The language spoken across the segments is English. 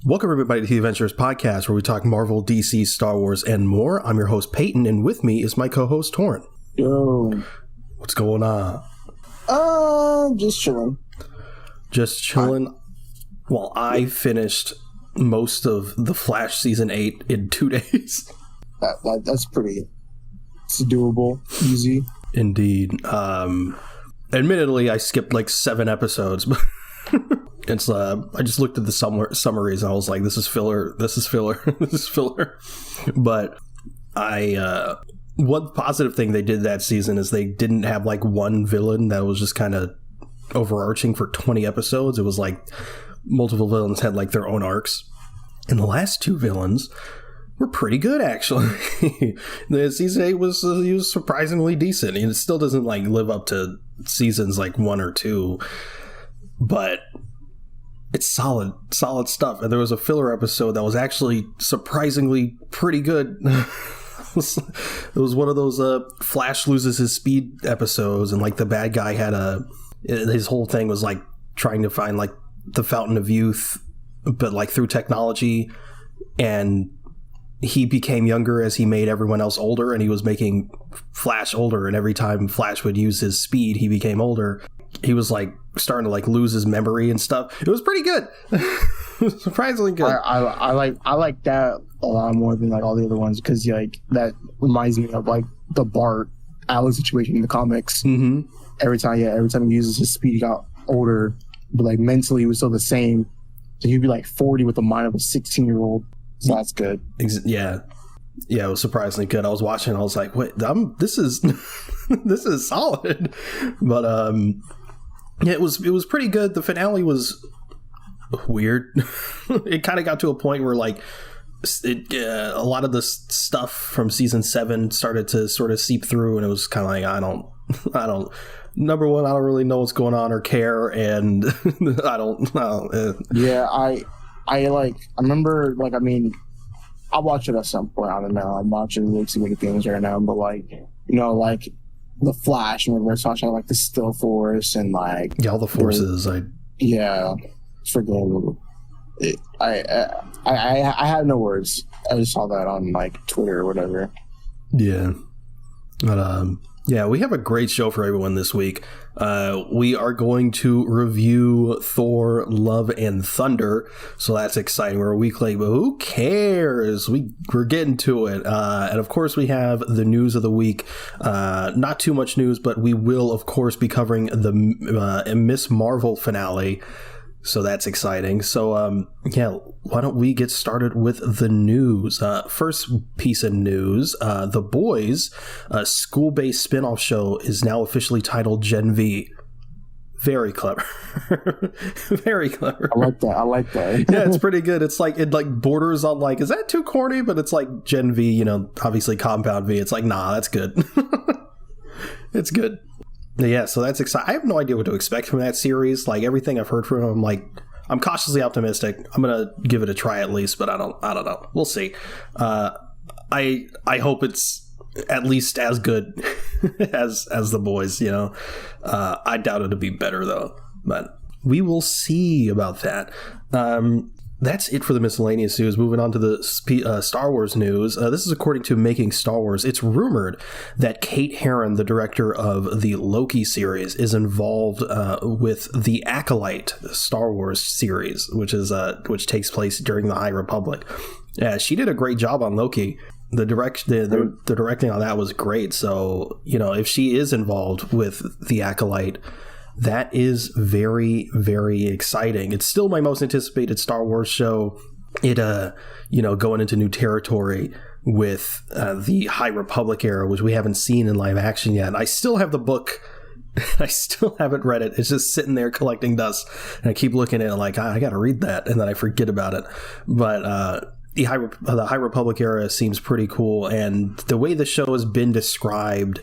Welcome everybody to the Avengenerds podcast, where we talk Marvel, DC, Star Wars, and more. I'm your host Peyton, and with me is my co-host Torrin. Yo, what's going on? Just chilling. Just chilling. Well, I finished most of the Flash season 8 in 2 days. That's pretty. It's doable, easy. Indeed. Admittedly, I skipped like 7 episodes, but it's I just looked at the summaries and I was like, this is filler, this is filler, this is filler. But one positive thing they did that season is they didn't have like one villain that was just kind of overarching for 20 episodes. It was like multiple villains had like their own arcs. And the last 2 villains were pretty good, actually. The season 8 was surprisingly decent. And it still doesn't like live up to seasons like 1 or 2, but it's solid stuff. And there was a filler episode that was actually surprisingly pretty good. It was one of those Flash loses his speed episodes, and like the bad guy had his whole thing was like trying to find like the fountain of youth, but like through technology, and he became younger as he made everyone else older, and he was making Flash older, and every time Flash would use his speed, he became older. He was like starting to like lose his memory and stuff. It was pretty good. Surprisingly good. I like that a lot more than like all the other ones, because like that reminds me of like the Bart Alex situation in the comics. Mm-hmm. Every time he uses his speed, he got older, but like mentally he was still the same. So he'd be like 40 with the mind of a 16-year-old. So that's good. Yeah, it was surprisingly good. I was watching and I was like, wait, this is this is solid. But yeah, it was pretty good. The finale was weird. It kind of got to a point where like a lot of the stuff from season 7 started to sort of seep through, and it was kind of like, I don't number one, I don't really know what's going on or care, and I don't know. Yeah, I remember, like, I mean, I'll watch it at some point. I don't know. I'm watching way too many things right now, but like, you know, like the Flash and Reverse Flash, like the Still Force and like all the forces. Forget it. I have no words. I just saw that on like Twitter or whatever. Yeah, but yeah, we have a great show for everyone this week. We are going to review Thor Love and Thunder, so that's exciting. We're a week late, but who cares? We're getting to it. And of course, we have the news of the week. Not too much news, but we will, of course, be covering the Miss Marvel finale. So that's exciting. So, yeah, why don't we get started with the news? First piece of news, The Boys, a school-based spinoff show, is now officially titled Gen V. Very clever. Very clever. I like that. Yeah, it's pretty good. It's like, it like borders on like, is that too corny? But it's like Gen V, you know, obviously Compound V. It's like, nah, that's good. It's good. Yeah, so that's exciting. I have no idea what to expect from that series. Like, everything I've heard from him, like, I'm cautiously optimistic. I'm gonna give it a try at least, but I don't know. We'll see. I hope it's at least as good as The Boys. You know, I doubt it'll be better though, but we will see about that. That's it for the miscellaneous news. Moving on to the Star Wars news. This is according to Making Star Wars. It's rumored that Kate Herron, the director of the Loki series, is involved with the Acolyte Star Wars series, which takes place during the High Republic. Yeah, she did a great job on Loki. The directing on that was great. So, you know, if she is involved with the Acolyte, that is very, very exciting. It's still my most anticipated Star Wars show. It, you know, going into new territory with the High Republic era, which we haven't seen in live action yet. I still have the book. I still haven't read it. It's just sitting there collecting dust. And I keep looking at it like, I got to read that. And then I forget about it. But the High Republic era seems pretty cool. And the way the show has been described,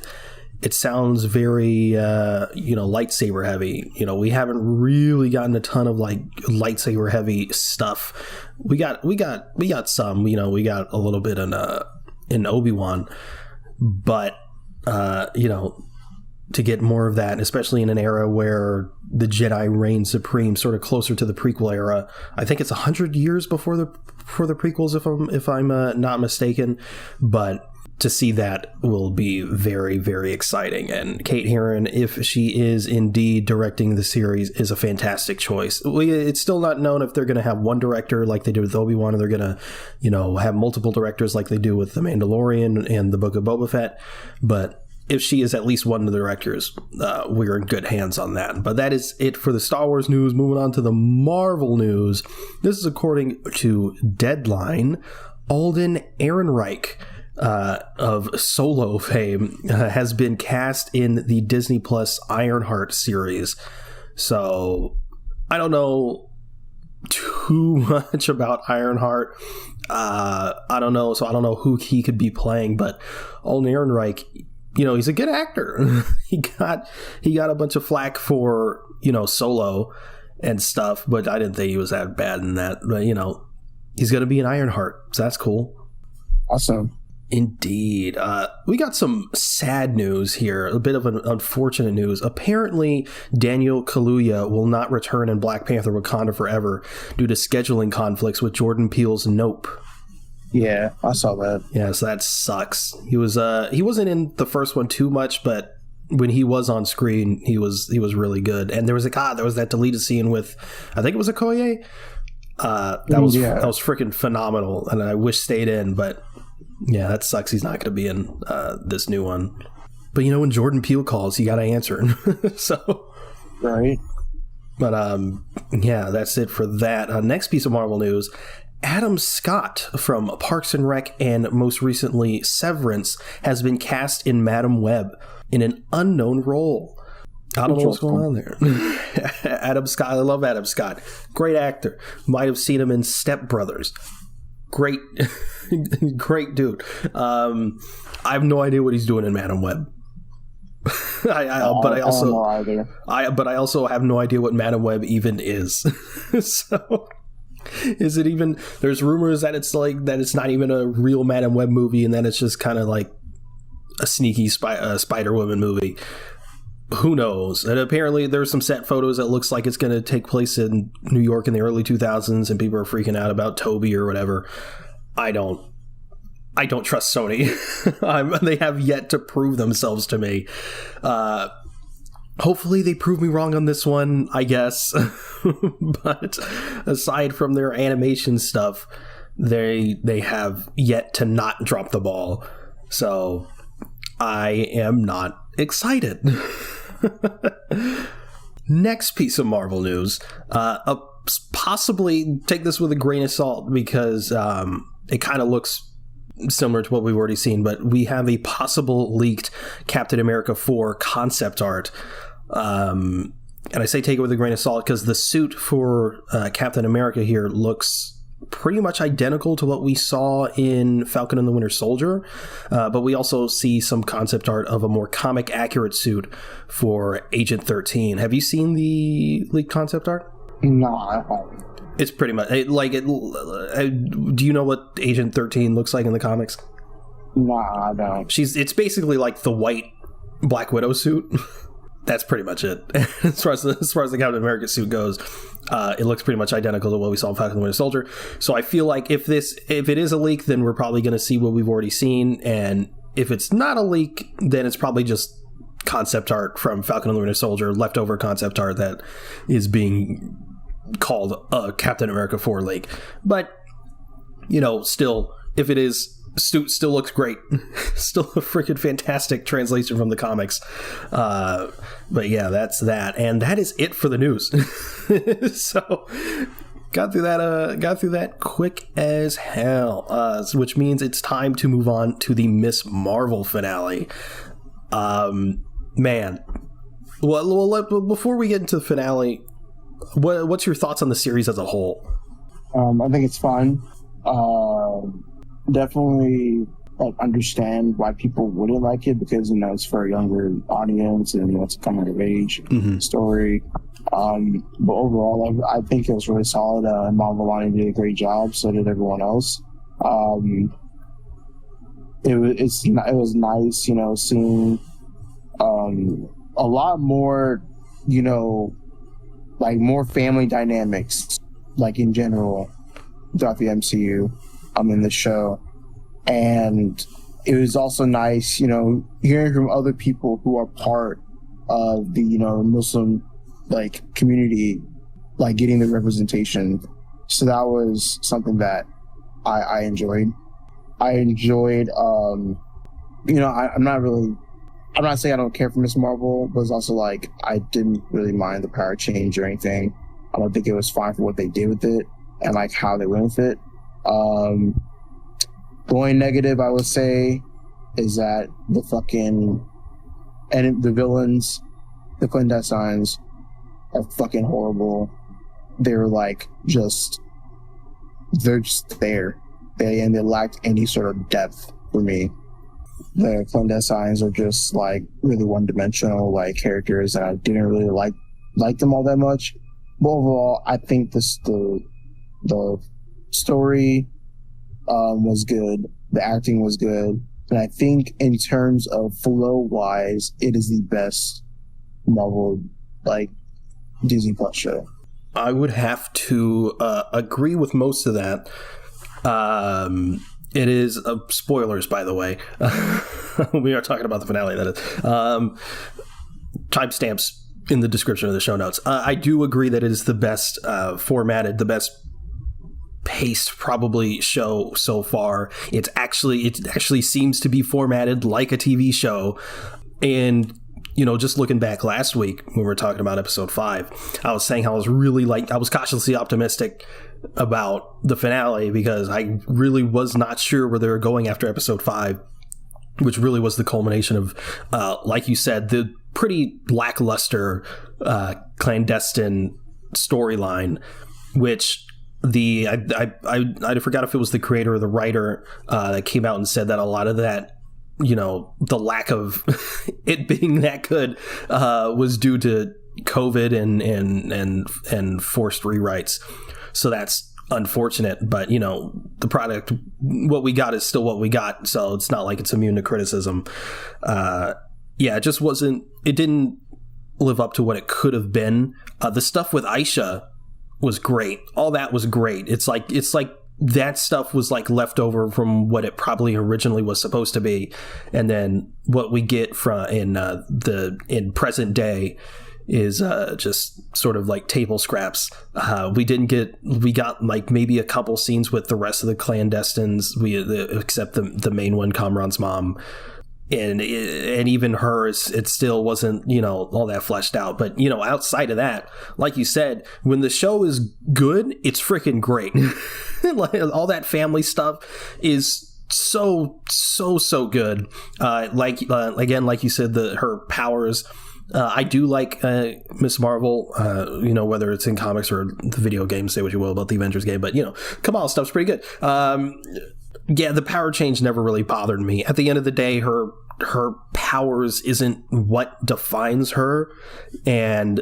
it sounds very, you know, lightsaber heavy. You know, we haven't really gotten a ton of like lightsaber heavy stuff. We got some. You know, we got a little bit in Obi-Wan, but you know, to get more of that, especially in an era where the Jedi reign supreme, sort of closer to the prequel era. I think it's 100 years before the prequels, if I'm not mistaken. But to see that will be very, very exciting. And Kate Herron, if she is indeed directing the series, is a fantastic choice. It's still not known if they're going to have one director like they did with Obi-Wan, or they're going to, have multiple directors like they do with The Mandalorian and the Book of Boba Fett. But if she is at least one of the directors, we're in good hands on that. But that is it for the Star Wars news. Moving on to the Marvel news. This is according to Deadline. Alden Ehrenreich, of Solo fame, has been cast in the Disney Plus Ironheart series. So I don't know too much about Ironheart. I don't know who he could be playing, but Alden Ehrenreich, he's a good actor. he got a bunch of flack for, Solo and stuff, but I didn't think he was that bad in that. But, he's going to be in Ironheart, so that's cool. Awesome. Indeed. We got some sad news here, a bit of an unfortunate news. Apparently, Daniel Kaluuya will not return in Black Panther Wakanda Forever due to scheduling conflicts with Jordan Peele's Nope. Yeah, I saw that. Yeah, so that sucks. He wasn't in the first one too much, but when he was on screen, he was really good. And there was that deleted scene with, I think it was Okoye. That was freaking phenomenal, and I wish stayed in, but yeah, that sucks. He's not going to be in this new one. But when Jordan Peele calls, you got to answer. So, right. But yeah, that's it for that. Next piece of Marvel news. Adam Scott from Parks and Rec and most recently Severance has been cast in Madam Web in an unknown role. I don't know what's going on there. Adam Scott, I love Adam Scott. Great actor. Might have seen him in Step Brothers. Great dude. I have no idea what he's doing in Madam Web. But I also have no idea what Madam Web even is. So, is it even? There's rumors that it's not even a real Madam Web movie, and that it's just kind of like a sneaky Spider-Woman movie. Who knows? And apparently there's some set photos that looks like it's going to take place in New York in the early 2000s, and people are freaking out about Toby or whatever. I don't trust Sony. They have yet to prove themselves to me. Hopefully they prove me wrong on this one, I guess. But aside from their animation stuff, they have yet to not drop the ball. So I am not excited. Next piece of Marvel news. Possibly take this with a grain of salt, because it kind of looks similar to what we've already seen, but we have a possible leaked Captain America 4 concept art. And I say take it with a grain of salt because the suit for Captain America here looks pretty much identical to what we saw in Falcon and the Winter Soldier, but we also see some concept art of a more comic accurate suit for Agent 13. Have you seen the leaked concept art? No, I haven't. It's pretty much do you know what Agent 13 looks like in the comics? No, I don't. It's basically like the white Black Widow suit. That's pretty much it. As far as the Captain America suit goes, it looks pretty much identical to what we saw in Falcon and the Winter Soldier. So I feel like if it is a leak, then we're probably going to see what we've already seen, and if it's not a leak, then it's probably just concept art from Falcon and the Winter Soldier, leftover concept art that is being called a Captain America 4 leak. But still, if it is, suit still looks great. Still a freaking fantastic translation from the comics. But yeah, that's that, and that is it for the news. So got through that quick as hell, which means it's time to move on to the Miss Marvel finale. Man, well, before we get into the finale, what's your thoughts on the series as a whole? I think it's fun. Definitely understand why people wouldn't like it, because it's for a younger audience and it's a coming of age story. But overall, I think it was really solid. Marvel did a great job. So did everyone else. It was nice, seeing a lot more, like more family dynamics, like in general, throughout the MCU, in the show. And it was also nice, hearing from other people who are part of the, Muslim, like, community, like, getting the representation. So that was something that I enjoyed. I'm not saying I don't care for Miss Marvel, but it's also like I didn't really mind the power change or anything. I don't think it was fine for what they did with it and like how they went with it. Going negative, I would say, is that the villains, the clandestines, are fucking horrible. They're just there. They lacked any sort of depth for me. The clandestines are just like really one-dimensional, like characters that I didn't really like them all that much. But overall, I think the story was good, the acting was good, and I think in terms of flow-wise, it is the best Marvel Disney Plus show. I would have to agree with most of that. It is spoilers, by the way. We are talking about the finale. That is timestamps in the description of the show notes. I do agree that it is the best formatted, the best paced probably show so far. It actually seems to be formatted like a TV show. And just looking back last week when we were talking about episode 5, I was saying how I was cautiously optimistic about the finale because I really was not sure where they were going after episode 5, which really was the culmination of, like you said, the pretty lackluster clandestine storyline, which I forgot if it was the creator or the writer that came out and said that a lot of that, the lack of it being that good was due to COVID and forced rewrites. So that's unfortunate, but the product, what we got is still what we got, so it's not like it's immune to criticism. It just wasn't, it didn't live up to what it could have been. The stuff with Aisha was great. All that was great. It's like that stuff was left over from what it probably originally was supposed to be, and then what we get from in present day is just sort of like table scraps. We got maybe a couple scenes with the rest of the clandestines, except the main one, Kamran's mom, and even her, it still wasn't all that fleshed out. But outside of that, like you said, when the show is good, it's freaking great. All that family stuff is so good. Again, like you said, her powers. I do like Miss Marvel, whether it's in comics or the video game, say what you will about the Avengers game, but Kamala stuff's pretty good. The power change never really bothered me. At the end of the day, her powers isn't what defines her, and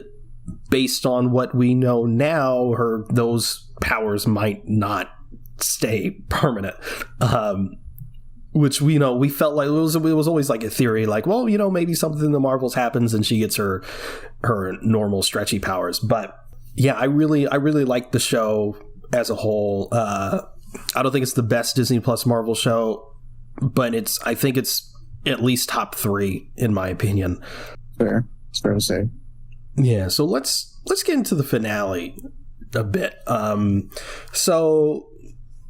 based on what we know now, those powers might not stay permanent. Which we felt like it was always like a theory, maybe something in the Marvels happens and she gets her normal stretchy powers. But yeah, I really like the show as a whole. I don't think it's the best Disney Plus Marvel show, but I think it's at least top 3 in my opinion. Fair. It's fair to say. Yeah, so let's get into the finale a bit. So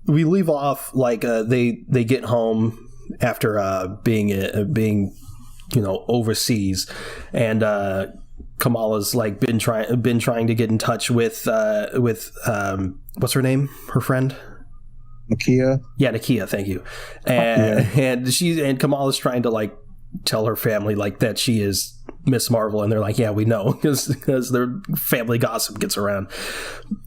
we leave off they get home after being overseas, and Kamala's been trying to get in touch with what's her name? Her friend? Nakia. Yeah, Nakia, thank you. And Kamala's trying to tell her family that she is Miss Marvel, and they're like, yeah, we know, because their family gossip gets around.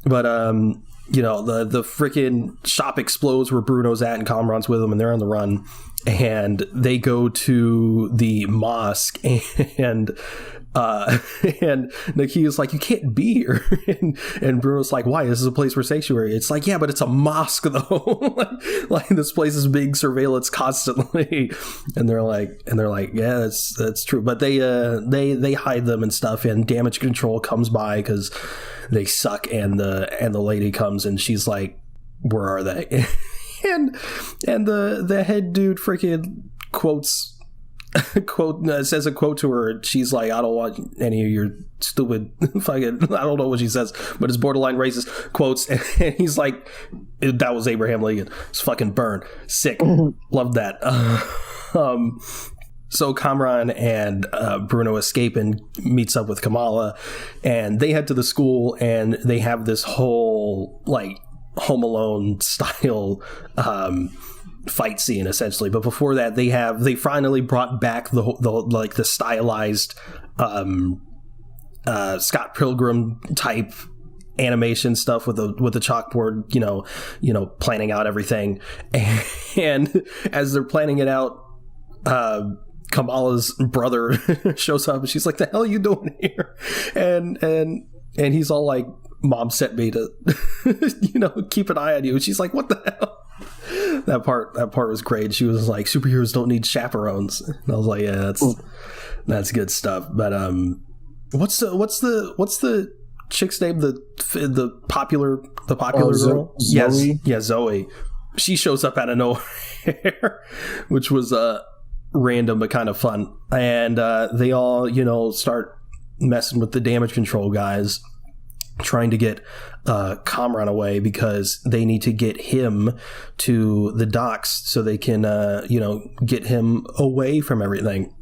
But the freaking shop explodes where Bruno's at, and Kamran's with him, and they're on the run, and they go to the mosque, and And Nakia's like, you can't be here. And Bruno's like, why? This is a place for sanctuary. It's like, yeah, but it's a mosque though. like this place is being surveillance constantly. And they're like, yeah, that's true. But they hide them and stuff. And damage control comes by because they suck. And the lady comes and she's like, where are they? and the head dude freaking says a quote to her. She's like, I don't want any of your stupid fucking, I don't know what she says, but it's borderline racist quotes. And he's like, that was Abraham Lincoln. It's fucking burn. Sick. Love that. So Kamran and Bruno escape and meets up with Kamala, and they head to the school, and they have this whole like Home Alone style fight scene essentially. But before that, they finally brought back the stylized Scott Pilgrim type animation stuff with the chalkboard, you know, planning out everything. And as they're planning it out, Kamala's brother shows up and she's like, the hell are you doing here? And he's all like, Mom sent me to keep an eye on you. And she's like, what the hell? That part was great. She was like, superheroes don't need chaperones. And I was like, yeah, that's good stuff. But what's the chick's name? The popular girl? Zoe? Yes, Zoe. She shows up out of nowhere, which was random but kind of fun. And they all, start messing with the damage control guys, trying to get Kamran away because they need to get him to the docks so they can, get him away from everything.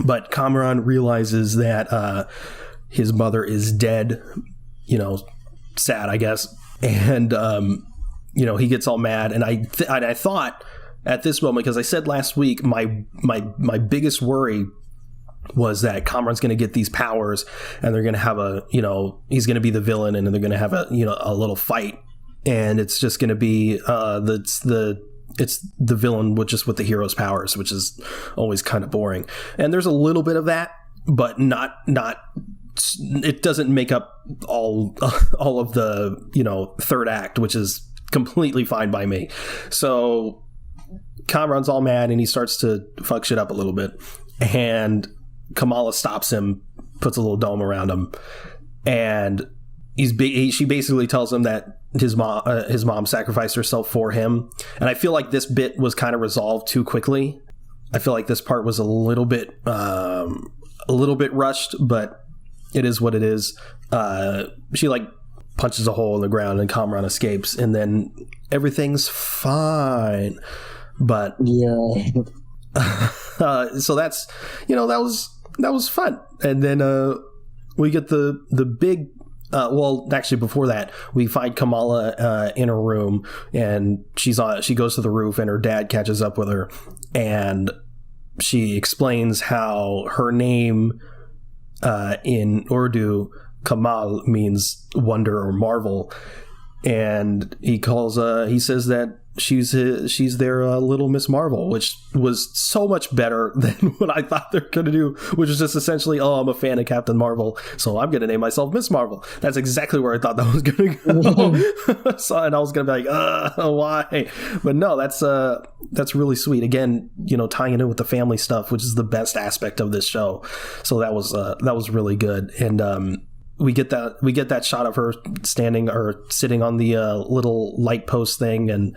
But Kamran realizes that his mother is dead, sad, I guess. And, he gets all mad. And I thought at this moment, because I said last week, my biggest worry was that Kamran's going to get these powers and they're going to have he's going to be the villain and they're going to have a little fight, and it's just going to be it's the villain with the hero's powers, which is always kind of boring. And there's a little bit of that, but not it doesn't make up all of the third act, which is completely fine by me. So Kamran's all mad and he starts to fuck shit up a little bit, and Kamala stops him, puts a little dome around him, and she basically tells him that his mom sacrificed herself for him. And I feel like this bit was kind of resolved too quickly. I feel like this part was a little bit rushed, but it is what it is. She punches a hole in the ground and Kamran escapes, and then everything's fine. But yeah. So that's that was fun. And then we get the big actually before that we find Kamala in her room, and she goes to the roof and her dad catches up with her, and she explains how her name in Urdu, Kamal, means wonder or marvel, and he says that she's their little Miss Marvel, which was so much better than what I thought they're going to do, which is just essentially, I'm a fan of Captain Marvel, so I'm going to name myself Miss Marvel. That's exactly where I thought that was going to go. So, and I was going to be like, why? But no, that's really sweet. Again, tying it in with the family stuff, which is the best aspect of this show. So that was really good. And we get that shot of her standing or sitting on the little light post thing, and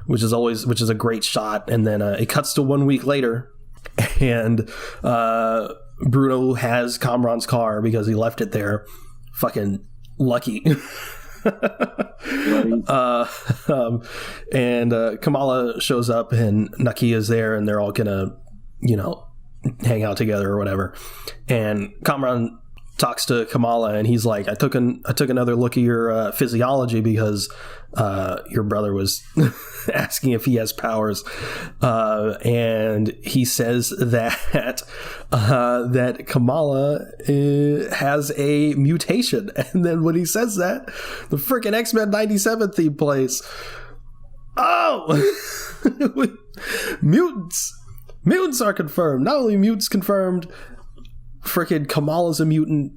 which is a great shot. And then it cuts to 1 week later, and Bruno has Kamran's car because he left it there. Fucking lucky. And Kamala shows up and Nakia's there, and they're all gonna hang out together or whatever. And Kamran talks to Kamala, and he's like, I took another look at your physiology because your brother was asking if he has powers, and he says that Kamala has a mutation. And then when he says that, the freaking X-Men 97 theme plays. Mutants are confirmed. Not only mutants confirmed, Freaking Kamala's a mutant.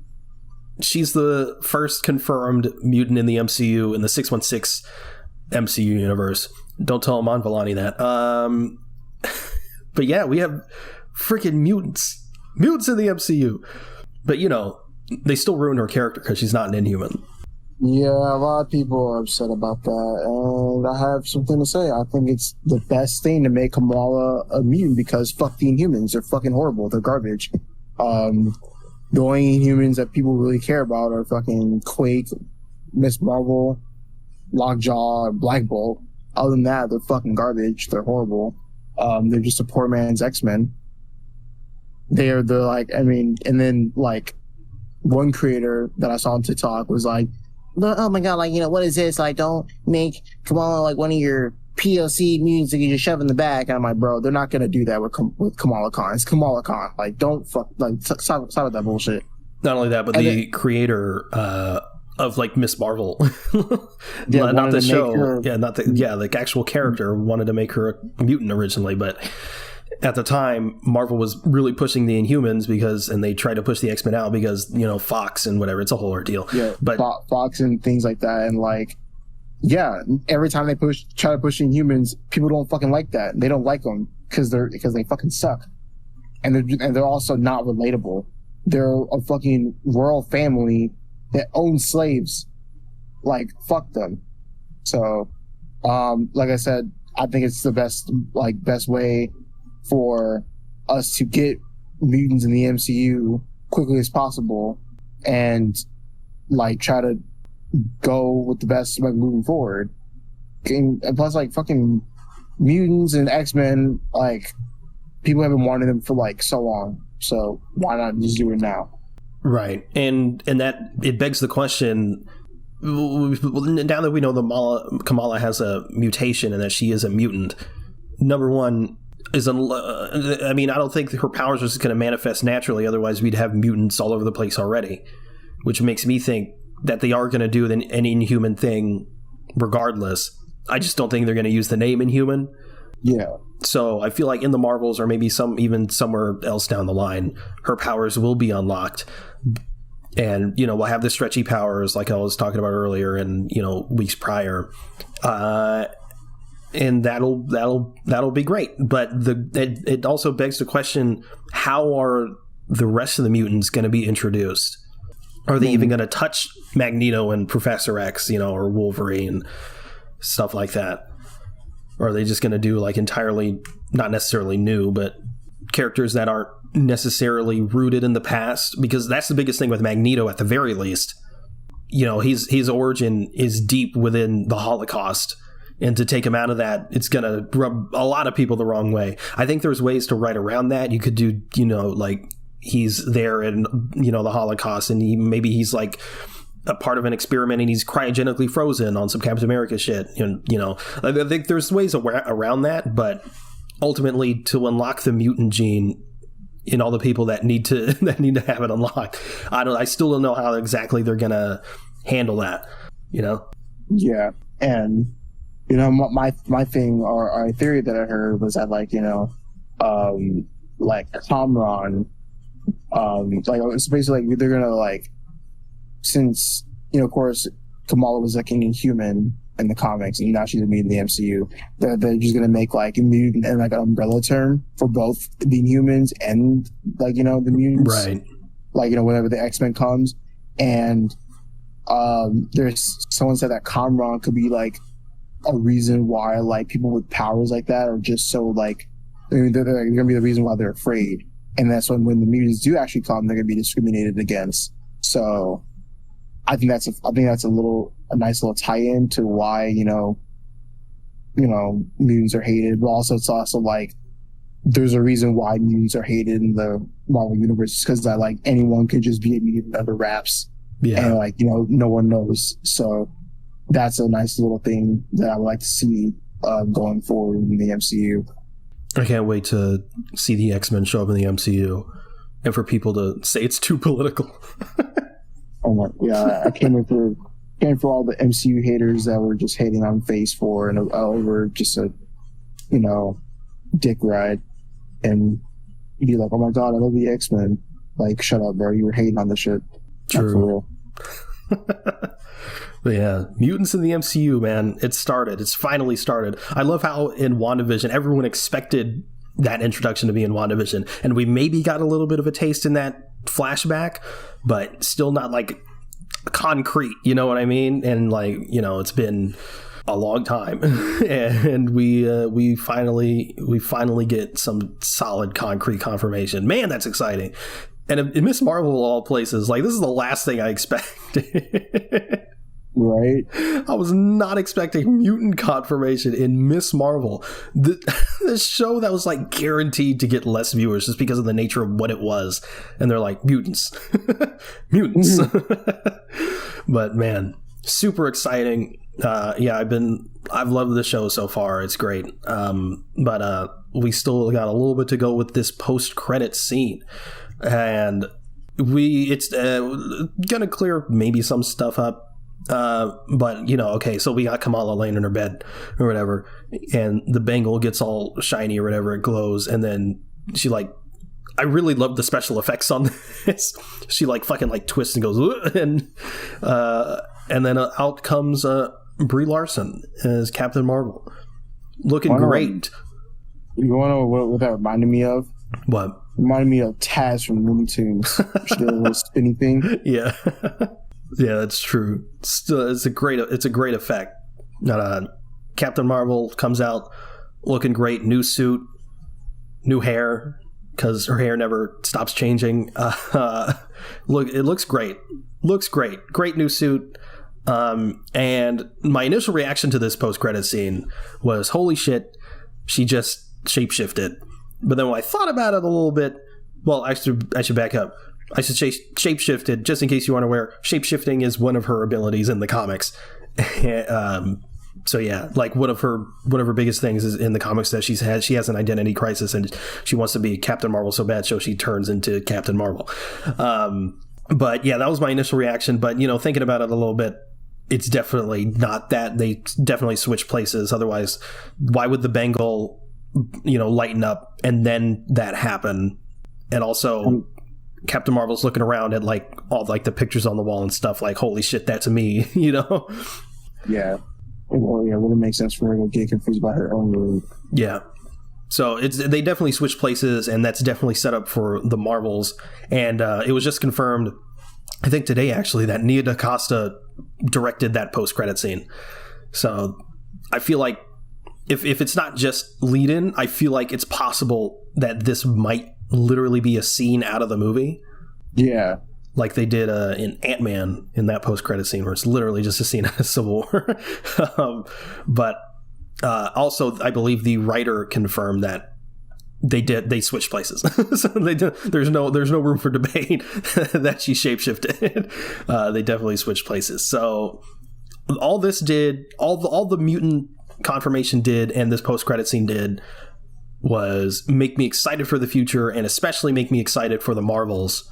She's the first confirmed mutant in the MCU, in the 616 MCU universe. Don't tell Amon Vellani that. But yeah, we have freaking mutants in the MCU. But you know, they still ruined her character because she's not an Inhuman. Yeah, a lot of people are upset about that, and I have something to say. I think it's the best thing to make Kamala a mutant because fuck the Inhumans. They're fucking horrible. They're garbage. The only Inhumans that people really care about are fucking Quake, Miss Marvel, Lockjaw, Black Bolt. Other than that, they're fucking garbage. They're horrible. They're just a poor man's X-Men. They're like, I mean, and then like one creator that I saw on TikTok was like, oh my god, like, you know, what is this? Like, don't make Kamala like one of your POC mutants that you just shove in the back. And I'm like, bro, they're not gonna do that with Kamala Khan. It's Kamala Khan. Like, don't stop with that bullshit. Not only that, but the creator of like Miss Marvel, yeah, not the show, the actual character wanted to make her a mutant originally, but at the time Marvel was really pushing the Inhumans and they tried to push the X-Men out because, you know, Fox and whatever, it's a whole ordeal. Yeah, but Fox and things like that, and like, yeah, every time they try to push Inhumans, people don't fucking like that. They don't like them because they fucking suck, and they're also not relatable. They're a fucking royal family that owns slaves. Like, fuck them. So, like I said, I think it's the best way for us to get mutants in the MCU quickly as possible, and like try to go with the best like moving forward. And plus, like, fucking mutants and X-Men, like, people have been wanting them for like so long, so why not just do it now? Right. And that it begs the question, now that we know Kamala has a mutation and that she is a mutant, number one is, I don't think her powers are just going to manifest naturally, otherwise we'd have mutants all over the place already, which makes me think that they are going to do an Inhuman thing regardless. I just don't think they're going to use the name Inhuman. Yeah. So I feel like in the Marvels, or maybe even somewhere else down the line, her powers will be unlocked. And, you know, we'll have the stretchy powers like I was talking about earlier and, you know, weeks prior. And that'll be great. But it also begs the question, how are the rest of the mutants going to be introduced? Are they even going to touch Magneto and Professor X, you know, or Wolverine, stuff like that? Or are they just going to do like entirely, not necessarily new, but characters that aren't necessarily rooted in the past? Because that's the biggest thing with Magneto, at the very least. You know, his origin is deep within the Holocaust, and to take him out of that, it's going to rub a lot of people the wrong way. I think there's ways to write around that. You could do, you know, like, he's there in, you know, the Holocaust, and maybe he's like a part of an experiment and he's cryogenically frozen on some Captain America shit. And, you know, I think there's ways around that, but ultimately to unlock the mutant gene in all the people that need to have it unlocked, I still don't know how exactly they're gonna handle that, you know? Yeah. And, you know, my thing, or a theory that I heard was that, like, you know, like Kamran, like, it's basically like they're gonna, like, since, you know, of course Kamala was like an Inhuman in the comics and now she's gonna be in the MCU, they're just gonna make like a mutant and like an umbrella term for both the Inhumans and, like, you know, the mutants, right? Like, you know, whenever the X-Men comes. And there's someone said that Kamran could be like a reason why, like, people with powers like that are just so, like, they're gonna be the reason why they're afraid. And that's when the mutants do actually come, they're gonna be discriminated against. So I think that's a nice little tie-in to why, you know, mutants are hated. But also, it's also like there's a reason why mutants are hated in the Marvel universe, because that, like, anyone could just be a mutant under wraps, and, like, you know, no one knows. So that's a nice little thing that I would like to see going forward in the MCU. I can't wait to see the X-Men show up in the MCU and for people to say it's too political. Oh my, yeah, I came for all the MCU haters that were just hating on Phase 4 and over just a, you know, dick ride, and be like, oh my god, I love the X-Men. Like, shut up, bro. You were hating on the shit. True. For real. But yeah, mutants in the MCU, man. It's started. It's finally started. I love how in WandaVision, everyone expected that introduction to be in WandaVision. And we maybe got a little bit of a taste in that flashback, but still not like concrete, you know what I mean? And like, you know, it's been a long time, and we finally get some solid concrete confirmation. Man, that's exciting. And in Miss Marvel, of all places, like, this is the last thing I expected. Right? I was not expecting mutant confirmation in Miss Marvel. The show that was like guaranteed to get less viewers just because of the nature of what it was. And they're like, mutants. Mutants. But man, super exciting. Yeah, I've loved the show so far. It's great. But we still got a little bit to go with this post-credit scene. And it's gonna clear maybe some stuff up. But, you know, okay, so we got Kamala laying in her bed or whatever, and the bangle gets all shiny or whatever, it glows, and then she, like, I really love the special effects on this. She, like, fucking, like, twists and goes, and then out comes Brie Larson as Captain Marvel, looking great. You want to know what that reminded me of? What? Reminded me of Taz from Looney Tunes. She did a little spinny thing. Yeah. Yeah, that's true. Still, it's a great effect. Captain Marvel comes out looking great, new suit, new hair, because her hair never stops changing. It looks great. Great new suit. And my initial reaction to this post-credit scene was, holy shit, she just shapeshifted. But then when I thought about it a little bit, well, I should back up. I should say shapeshifted, just in case you aren't aware. Shapeshifting is one of her abilities in the comics. So yeah, like one of her biggest things is in the comics that she has an identity crisis, and she wants to be Captain Marvel so bad, so she turns into Captain Marvel. But yeah, that was my initial reaction. But, you know, thinking about it a little bit, it's definitely not that. They definitely switch places. Otherwise, why would the bangle, you know, lighten up and then that happen? And also, Captain Marvel's looking around at like all like the pictures on the wall and stuff, like, holy shit, that's me, you know? Yeah. Well, yeah, it wouldn't make sense for her to get confused by her own room. Yeah. So they definitely switched places, and that's definitely set up for the Marvels. And it was just confirmed, I think today actually, that Nia DaCosta directed that post-credit scene. So I feel like if it's not just lead-in, I feel like it's possible that this might literally be a scene out of the movie. Yeah. Like they did in Ant-Man in that post-credit scene, where it's literally just a scene out of Civil War. But also, I believe the writer confirmed that they switched places. So there's no room for debate that she shapeshifted. They definitely switched places. So all this did, all the mutant confirmation did, and this post-credit scene did, was make me excited for the future, and especially make me excited for the Marvels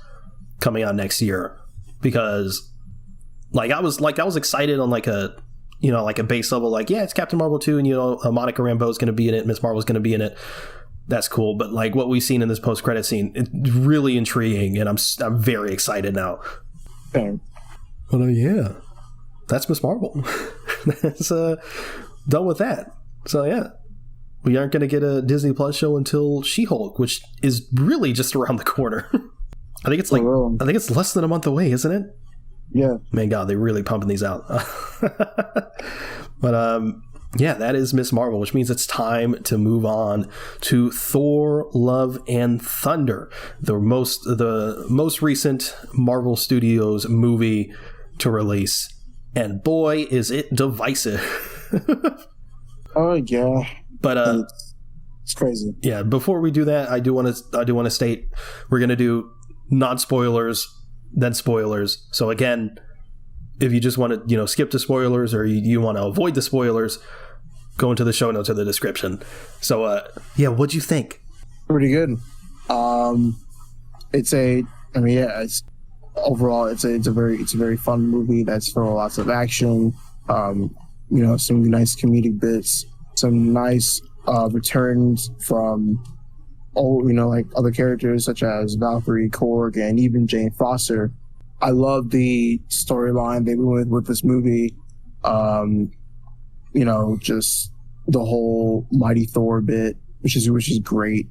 coming out next year. Because I was excited on like a base level, like, yeah, it's Captain Marvel 2, and, you know, Monica Rambeau's going to be in it, Miss Marvel's going to be in it. That's cool. But like what we've seen in this post-credit scene, it's really intriguing, and I'm very excited now. Okay. Well, yeah, that's Miss Marvel. That's done with that. So yeah, we aren't going to get a Disney Plus show until She-Hulk, which is really just around the corner. I think it's less than a month away, isn't it? Yeah. Man, God, they're really pumping these out. But yeah, that is Miss Marvel, which means it's time to move on to Thor: Love and Thunder, the most recent Marvel Studios movie to release. And boy, is it divisive. Oh yeah. But it's crazy. Yeah, before we do that, I do want to state we're going to do non-spoilers, then spoilers. So again, if you just want to, you know, skip the spoilers, or you want to avoid the spoilers, go into the show notes or the description. So yeah, what'd you think? Pretty good. It's overall it's a very fun movie that's full of lots of action. You know, some nice comedic bits, some nice returns from like other characters such as Valkyrie, Korg, and even Jane Foster. I love the storyline they went with this movie. Just the whole Mighty Thor bit, which is great.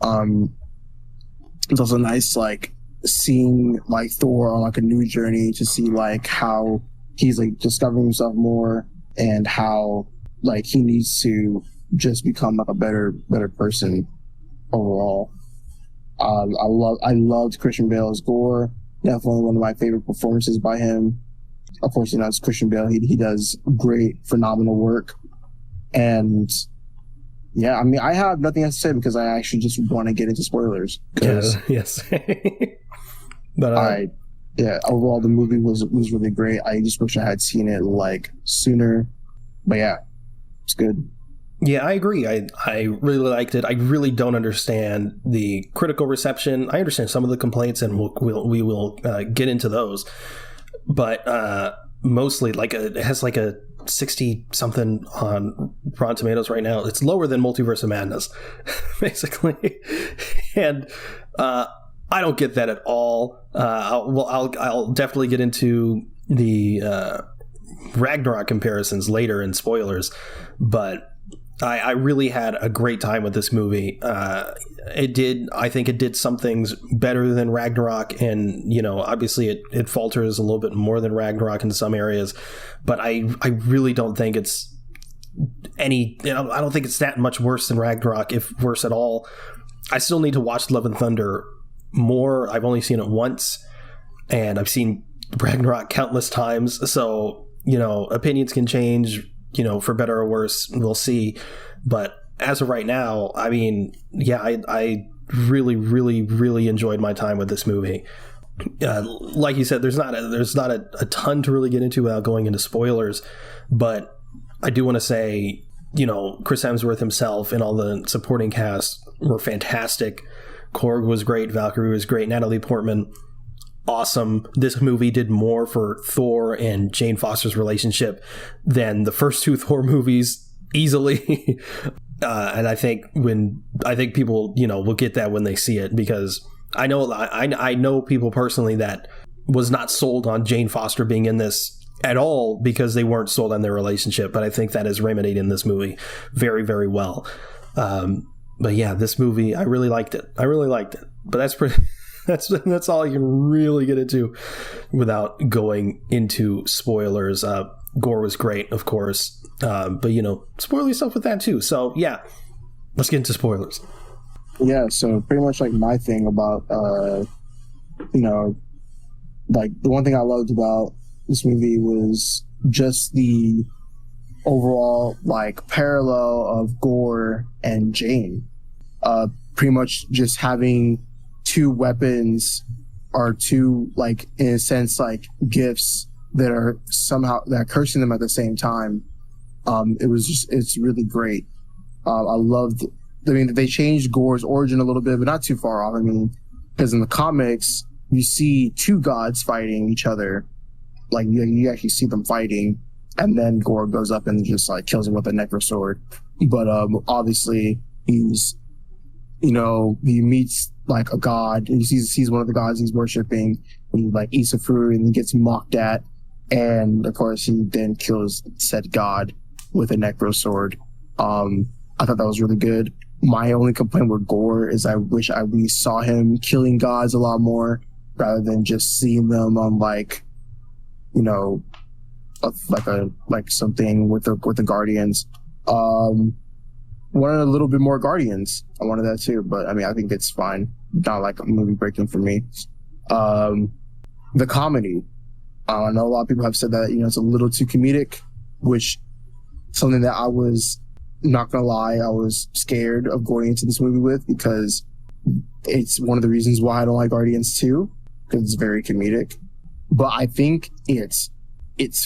It's also nice, like, seeing like Thor on like a new journey to see like how he's like discovering himself more and how like he needs to just become like a better person overall. I loved Christian Bale's Gore. Definitely one of my favorite performances by him. Of course, it's Christian Bale. He does great, phenomenal work. And yeah, I mean, I have nothing else to say because I actually just want to get into spoilers. Yes. But overall the movie was really great. I just wish I had seen it like sooner. But yeah, it's good. Yeah, I agree. I really liked it. I really don't understand the critical reception. I understand some of the complaints, and we will get into those. But mostly, like, it has like a 60 something on Rotten Tomatoes right now. It's lower than Multiverse of Madness, basically. And I don't get that at all. I'll definitely get into the Ragnarok comparisons later in spoilers, but I really had a great time with this movie. I think it did some things better than Ragnarok, and obviously it falters a little bit more than Ragnarok in some areas, but I really don't think it's I don't think it's that much worse than Ragnarok, if worse at all. I still need to watch Love and Thunder more. I've only seen it once, and I've seen Ragnarok countless times, so opinions can change, for better or worse. We'll see. But as of right now, I mean, yeah, I really, really, really enjoyed my time with this movie. Like you said, there's not a ton to really get into without going into spoilers, but I do want to say, Chris Hemsworth himself and all the supporting cast were fantastic. Korg was great, Valkyrie was great, Natalie Portman, awesome. This movie did more for Thor and Jane Foster's relationship than the first two Thor movies, easily. And I think people, will get that when they see it, because I know people personally that was not sold on Jane Foster being in this at all because they weren't sold on their relationship. But I think that is remedied in this movie very, very well. But yeah, this movie, I really liked it. But that's pretty. That's all I can really get into without going into spoilers. Gore was great, of course, but spoil yourself with that too. So yeah, let's get into spoilers. Yeah, so pretty much like my thing about like the one thing I loved about this movie was just the overall like parallel of Gore and Jane. Pretty much just having two weapons, or two, like, in a sense, like gifts that are cursing them at the same time. It's really great. They changed Gore's origin a little bit, but not too far off. I mean, because in the comics, you see two gods fighting each other. Like, you actually see them fighting, and then Gore goes up and just, like, kills him with a necro sword. But, obviously, he's, he meets, like, a god, and he sees one of the gods he's worshipping, and he, like, eats a fruit, and he gets mocked at, and, of course, he then kills said god with a necro sword. I thought that was really good. My only complaint with Gore is I wish we saw him killing gods a lot more, rather than just seeing them on, like, something with the Guardians. Wanted a little bit more Guardians. I wanted that too, but I mean, I think it's fine. Not like a movie breaking for me. The comedy. I know a lot of people have said that, it's a little too comedic, which something that I was, not gonna lie, I was scared of going into this movie with, because it's one of the reasons why I don't like Guardians 2, because it's very comedic. But I think it's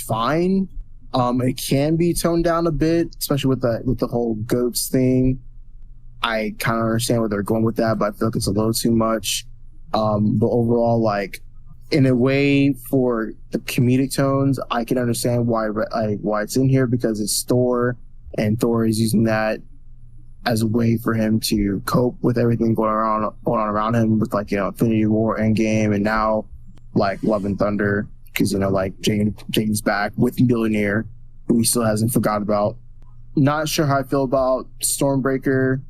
fine. It can be toned down a bit, especially with the whole goats thing. I kind of understand where they're going with that, but I feel like it's a little too much. But overall, like, in a way, for the comedic tones, I can understand why it's in here, because it's Thor, and Thor is using that as a way for him to cope with everything going on around him with like, Infinity War, Endgame, and now like Love and Thunder, because, like Jane's back with Billionaire, who he still hasn't forgot about. Not sure how I feel about Stormbreaker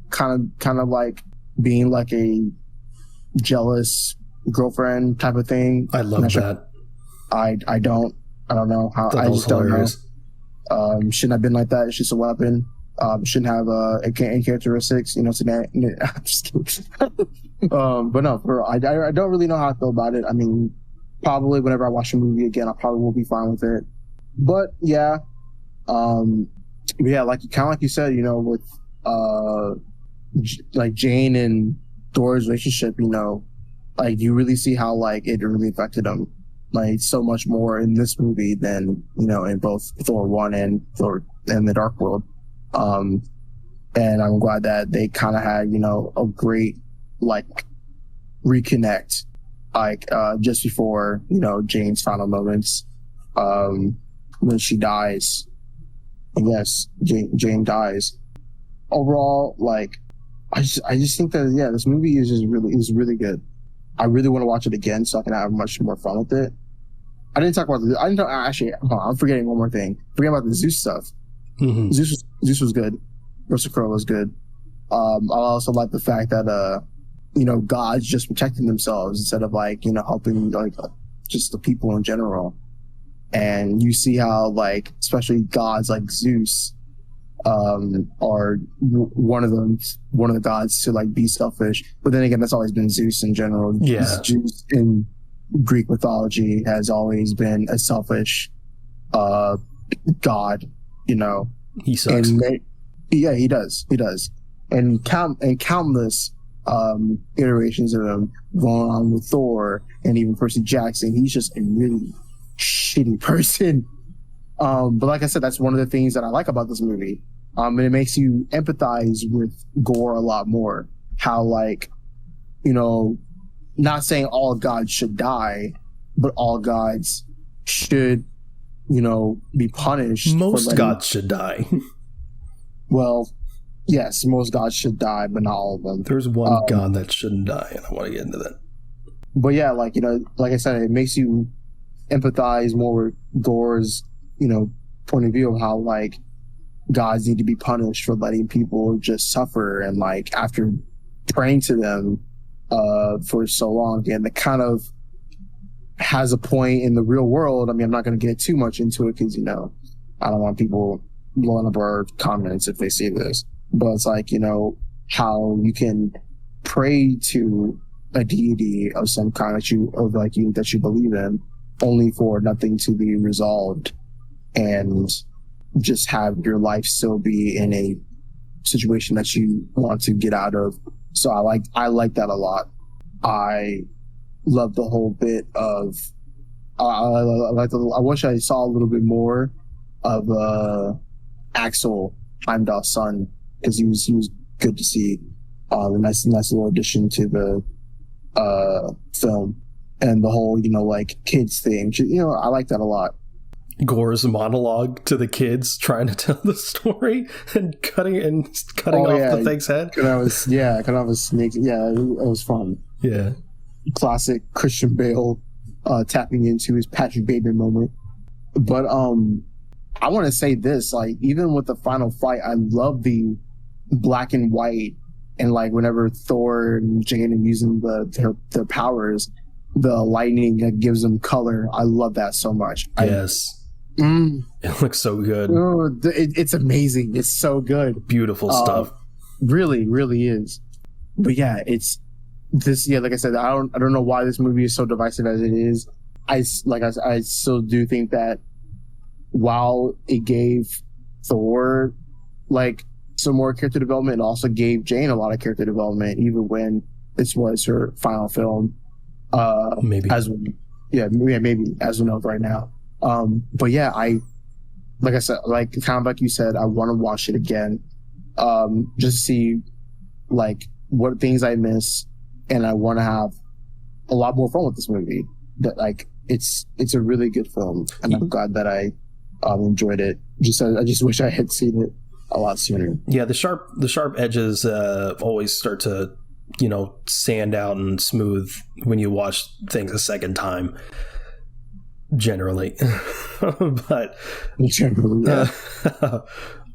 kind of like being like a jealous girlfriend type of thing. I love that. Sure. I don't know how. I just don't know. Shouldn't have been like that. It's just a weapon. Shouldn't have any characteristics, today. I'm just kidding. But no, I don't really know how I feel about it. I mean, probably whenever I watch the movie again, I probably will be fine with it. But yeah, like kind of like you said, with like Jane and Thor's relationship, like you really see how like it really affected them, like so much more in this movie than in both Thor 1 and Thor and the Dark World. And I'm glad that they kind of had a great like reconnect, like just before Jane's final moments, when she dies. And yes, Jane dies. Overall, like I just think that this movie is really good. I really want to watch it again so I can have much more fun with it. I didn't talk about I'm forgetting one more thing. Forget about the Zeus stuff. Mm-hmm. Zeus was good. Russell Crowe was good. I also like the fact that gods just protecting themselves instead of like helping like just the people in general. And you see how like especially gods like Zeus are one of the gods to like be selfish. But then again, that's always been Zeus in general. Yeah. Zeus in Greek mythology has always been a selfish god. He sucks. Yeah, he does. And countless iterations of him going on with Thor and even Percy Jackson. He's just a really shitty person. But like I said, that's one of the things that I like about this movie. And it makes you empathize with Gore a lot more. How like, not saying all gods should die, but all gods should, be punished. Most gods should die. Well, yes, most gods should die, but not all of them. There's one god that shouldn't die, and I want to get into that. But yeah, like, like I said, it makes you empathize more with Gore's, point of view of how, like, gods need to be punished for letting people just suffer. And, like, after praying to them for so long, and it kind of has a point in the real world. I mean, I'm not going to get too much into it because, I don't want people blowing up our comments if they see this. But it's like, how you can pray to a deity of some kind that you believe in, only for nothing to be resolved, and just have your life still be in a situation that you want to get out of. So I like that a lot. I love the whole bit of I wish I saw a little bit more of Axel, Heimdall's son, because he was good to see. A nice little addition to the film, and the whole like kids thing. I like that a lot. Gore's monologue to the kids trying to tell the story and cutting off the thing's head. Cutting off a snake. Yeah, it was fun. Yeah, classic Christian Bale tapping into his Patrick Bateman moment. But I want to say this, like, even with the final fight, I love the black and white, and like whenever Thor and Jane are using their powers, the lightning that gives them color. I love that so much. Yes. It looks so good. It's amazing. It's so good. Beautiful stuff. Really, really is. But yeah, it's this. Yeah, like I said, I don't know why this movie is so divisive as it is. I still do think that while it gave Thor like some more character development, it also gave Jane a lot of character development, even when this was her final film. Maybe as we know right now. But yeah, like I said, like kind of like you said, I want to watch it again, just to see like what things I miss, and I want to have a lot more fun with this movie. That like it's a really good film, and I'm glad that I enjoyed it. I just wish I had seen it a lot sooner. Yeah, the sharp edges always start to, sand out and smooth when you watch things a second time. Generally. But Generally, yeah.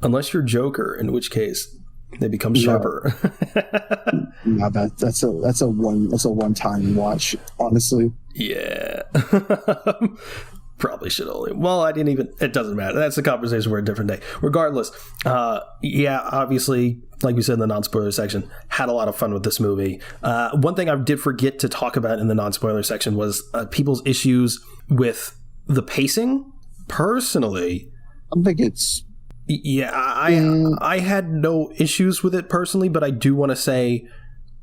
Unless you're Joker, in which case they become sharper. No, that's a one-time watch, honestly. Yeah. Probably should only. Well, it doesn't matter. That's a conversation for a different day. Regardless, obviously, like we said in the non-spoiler section, had a lot of fun with this movie. One thing I did forget to talk about in the non-spoiler section was people's issues with the pacing. Personally, I think it's... Yeah, I had no issues with it personally, but I do want to say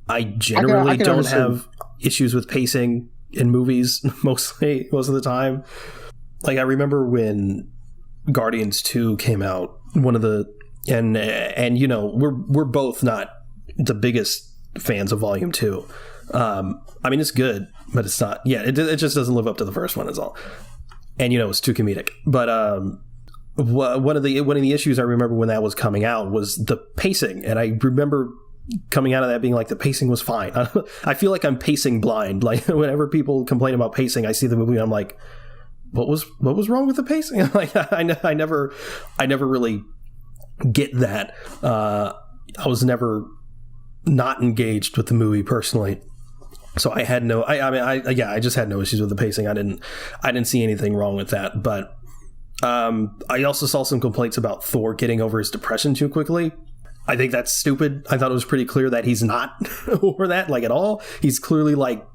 I generally don't have issues with pacing in movies most of the time. Like, I remember when Guardians 2 came out, we're both not the biggest fans of Volume 2. It's good, but it's not. Yeah, it just doesn't live up to the first one is all. And it's too comedic. But one of the issues I remember when that was coming out was the pacing, and I remember coming out of that being like, the pacing was fine. I feel like I'm pacing blind. Like, whenever people complain about pacing, I see the movie and I'm like, what was wrong with the pacing? Like, I never really get that. I was never not engaged with the movie personally. So I had I just had no issues with the pacing. I didn't see anything wrong with that. But I also saw some complaints about Thor getting over his depression too quickly. I think that's stupid. I thought it was pretty clear that he's not over that, like, at all. He's clearly, like,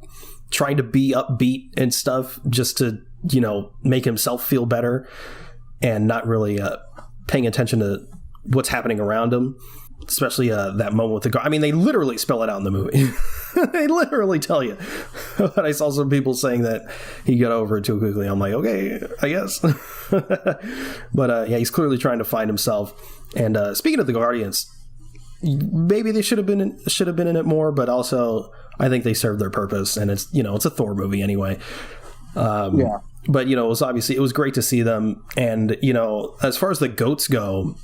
trying to be upbeat and stuff just to, make himself feel better, and not really paying attention to what's happening around him. Especially that moment with the guard. I mean, they literally spell it out in the movie. They literally tell you. But I saw some people saying that he got over it too quickly. I'm like, okay, I guess. But he's clearly trying to find himself. And speaking of the Guardians, maybe they should have been in it more, but also I think they served their purpose. And it's it's a Thor movie anyway. Yeah. But it was great to see them. And as far as the goats go,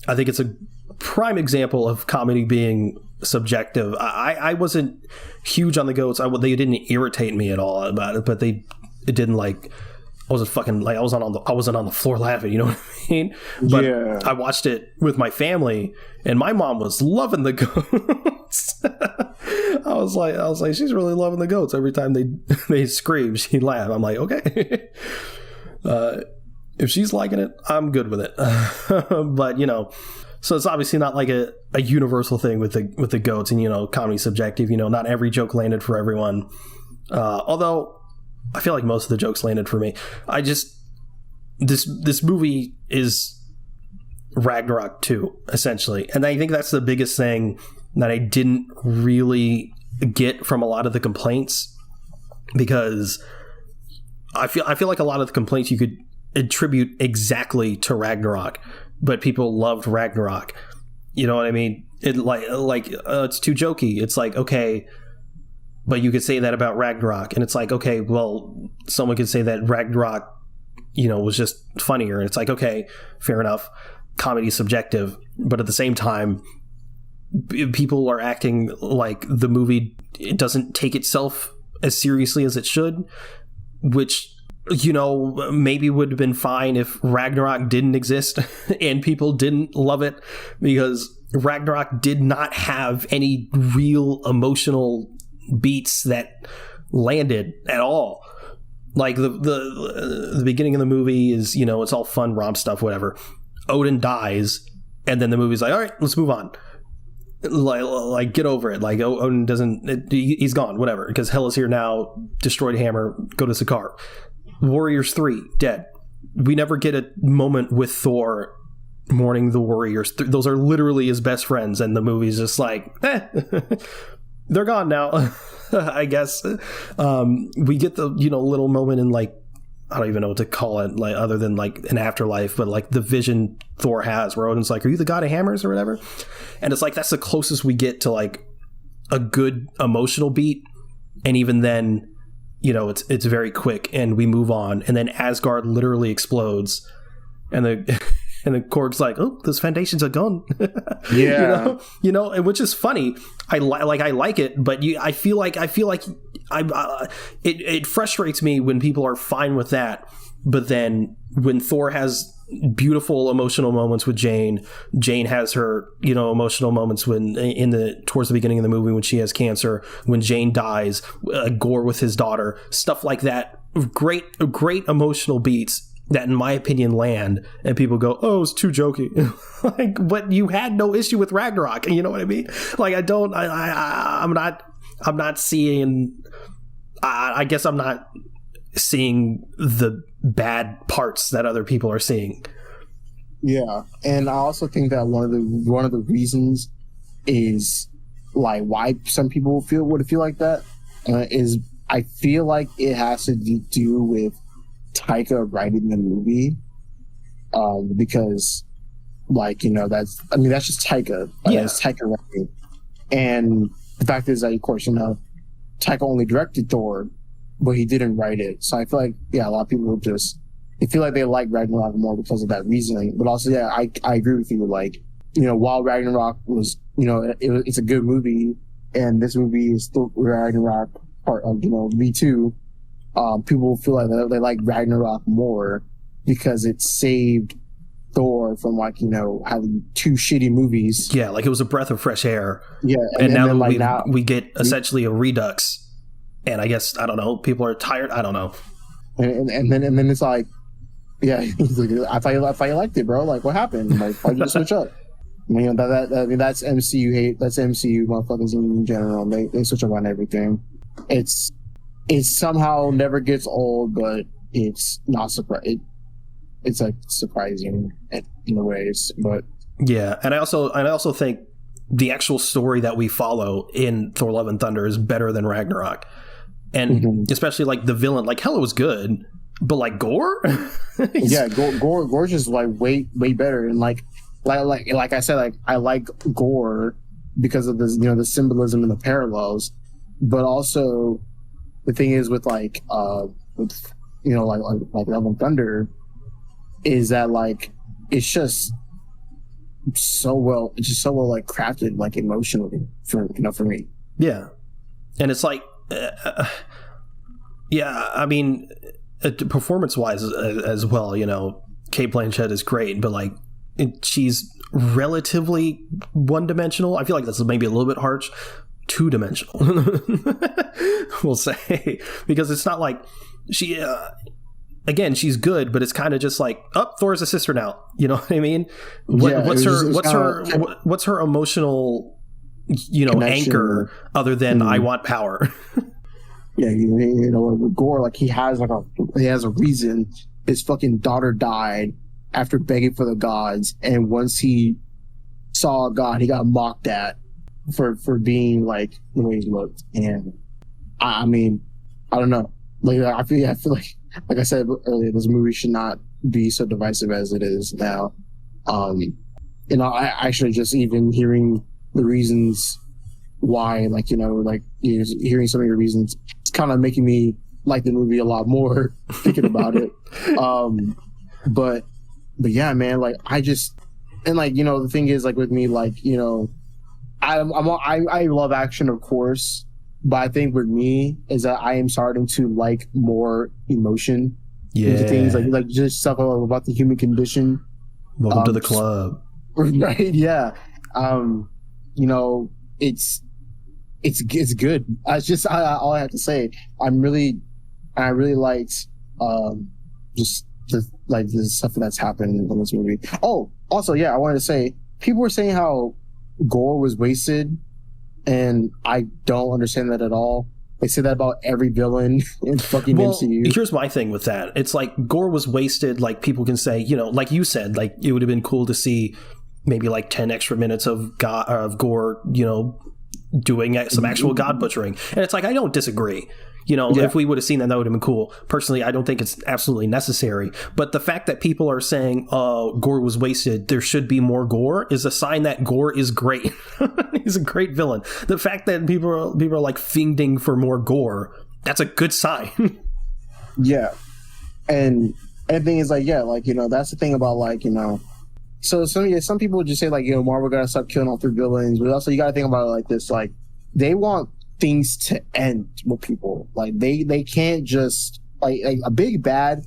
I think it's a prime example of comedy being subjective. I wasn't huge on the goats. They didn't irritate me at all about it, but it didn't, like, I wasn't fucking, like, I wasn't on the floor laughing, you know what I mean? But yeah. I watched it with my family, and my mom was loving the goats. I was like, she's really loving the goats. Every time they scream, she laugh. I'm like, okay. If she's liking it, I'm good with it. But so it's obviously not like a universal thing with the goats, and comedy subjective. Not every joke landed for everyone. Although I feel like most of the jokes landed for me. This movie is Ragnarok 2, essentially, and I think that's the biggest thing that I didn't really get from a lot of the complaints, because I feel like a lot of the complaints you could attribute exactly to Ragnarok, but people loved Ragnarok. You know what I mean? It it's too jokey. It's like, okay, but you could say that about Ragnarok, and it's like, okay, well, someone could say that Ragnarok, was just funnier, and it's like, okay, fair enough. Comedy is subjective, but at the same time, people are acting like the movie, it doesn't take itself as seriously as it should, which maybe would have been fine if Ragnarok didn't exist and people didn't love it, because Ragnarok did not have any real emotional beats that landed at all. Like the beginning of the movie is, it's all fun romp stuff, whatever. Odin dies, and then the movie's like, all right, let's move on. Like get over it. Like, Odin he's gone, whatever, because Hel is here now, destroyed hammer, go to Sakaar. Warriors 3, dead. We never get a moment with Thor mourning the Warriors. Those are literally his best friends, and the movie's just like, they're gone now. I guess. We get the, little moment in, like, I don't even know what to call it, like, other than like an afterlife, but like the vision Thor has where Odin's like, are you the god of hammers or whatever? And it's like, that's the closest we get to like a good emotional beat. And even then, it's very quick and we move on. And then Asgard literally explodes, and And then Korg's like, "Oh, those foundations are gone." Yeah, and which is funny. I like it, but I feel like it frustrates me when people are fine with that, but then when Thor has beautiful emotional moments with Jane has her emotional moments when towards the beginning of the movie when she has cancer, when Jane dies, Gore with his daughter, stuff like that. Great emotional beats that in my opinion land, and people go, "Oh, it's too jokey." Like, but you had no issue with Ragnarok, you know what I mean? Like, I'm not seeing, I guess I'm not seeing the bad parts that other people are seeing. Yeah, and I also think that one of the reasons is like why some people would feel like that is I feel like it has to do with Taika writing the movie, because that's just Taika. It's Taika writing, and the fact is that of course Taika only directed Thor, but he didn't write it. So I feel like a lot of people they feel like they like Ragnarok more because of that reasoning. But also I agree with you. Like while Ragnarok was it's a good movie, and this movie is still Ragnarok part of V2. People feel like they like Ragnarok more because it saved Thor from having two shitty movies. Yeah, like it was a breath of fresh air. Yeah, and now we get essentially a redux, and I guess I don't know. People are tired. I don't know. And then it's like, yeah, he's like, I thought you liked it, bro. Like, what happened? Like, why'd you switch up? That's MCU hate. That's MCU motherfuckers in general. They switch up on everything. It somehow never gets old, but it's not surprising. It's like surprising in a ways, but yeah. And I also think the actual story that we follow in Thor: Love and Thunder is better than Ragnarok, and especially like the villain. Like Hela was good, but like Gore, Gore's just like way better, and like I said, like I like Gore because of this, the symbolism and the parallels, but also the thing is with like Love and Thunder is that like it's just so well like crafted, like emotionally for me. Yeah, and it's like I mean performance wise as well, Kate Blanchett is great, but like she's relatively one-dimensional. I feel like that's maybe a little bit harsh. Two-dimensional, we'll say, because it's not like she again, she's good, but it's kind of just like, oh, Thor's a sister now. You know what I mean? What's her emotional, connection, anchor other than I want power? Yeah, with Gore, like he has a reason. His fucking daughter died after begging for the gods, and once he saw a god, he got mocked at for being like the way he looked. And I mean, I don't know. Like I feel like I said earlier, this movie should not be so divisive as it is now. I actually just even hearing the reasons why, hearing some of your reasons, it's kind of making me like the movie a lot more thinking about it. But yeah, man, like I just, and like, the thing is like with me, like, I love action, of course, but I think with me is that I am starting to like more emotion into things, like just stuff about the human condition. Welcome to the club. Right? Yeah. It's good. All I have to say. I really liked just the stuff that's happened in this movie. Oh, also, yeah, I wanted to say, people were saying how Gore was wasted, and I don't understand that at all. They say that about every villain in fucking MCU. Here's my thing with that. It's like Gore was wasted. Like people can say, like you said, like it would have been cool to see maybe like 10 extra minutes of Gore, doing some actual god butchering. And it's like, I don't disagree. If we would have seen that would have been cool. Personally, I don't think it's absolutely necessary. But the fact that people are saying, Gore was wasted, there should be more Gore, is a sign that Gore is great. He's a great villain. The fact that people are like fiending for more Gore, that's a good sign. Yeah. And the thing is like, yeah, like, that's the thing about like, So some people just say like, Marvel gotta stop killing off their villains, but also you gotta think about it like this: like they want things to end with people. Like they can't just like a big bad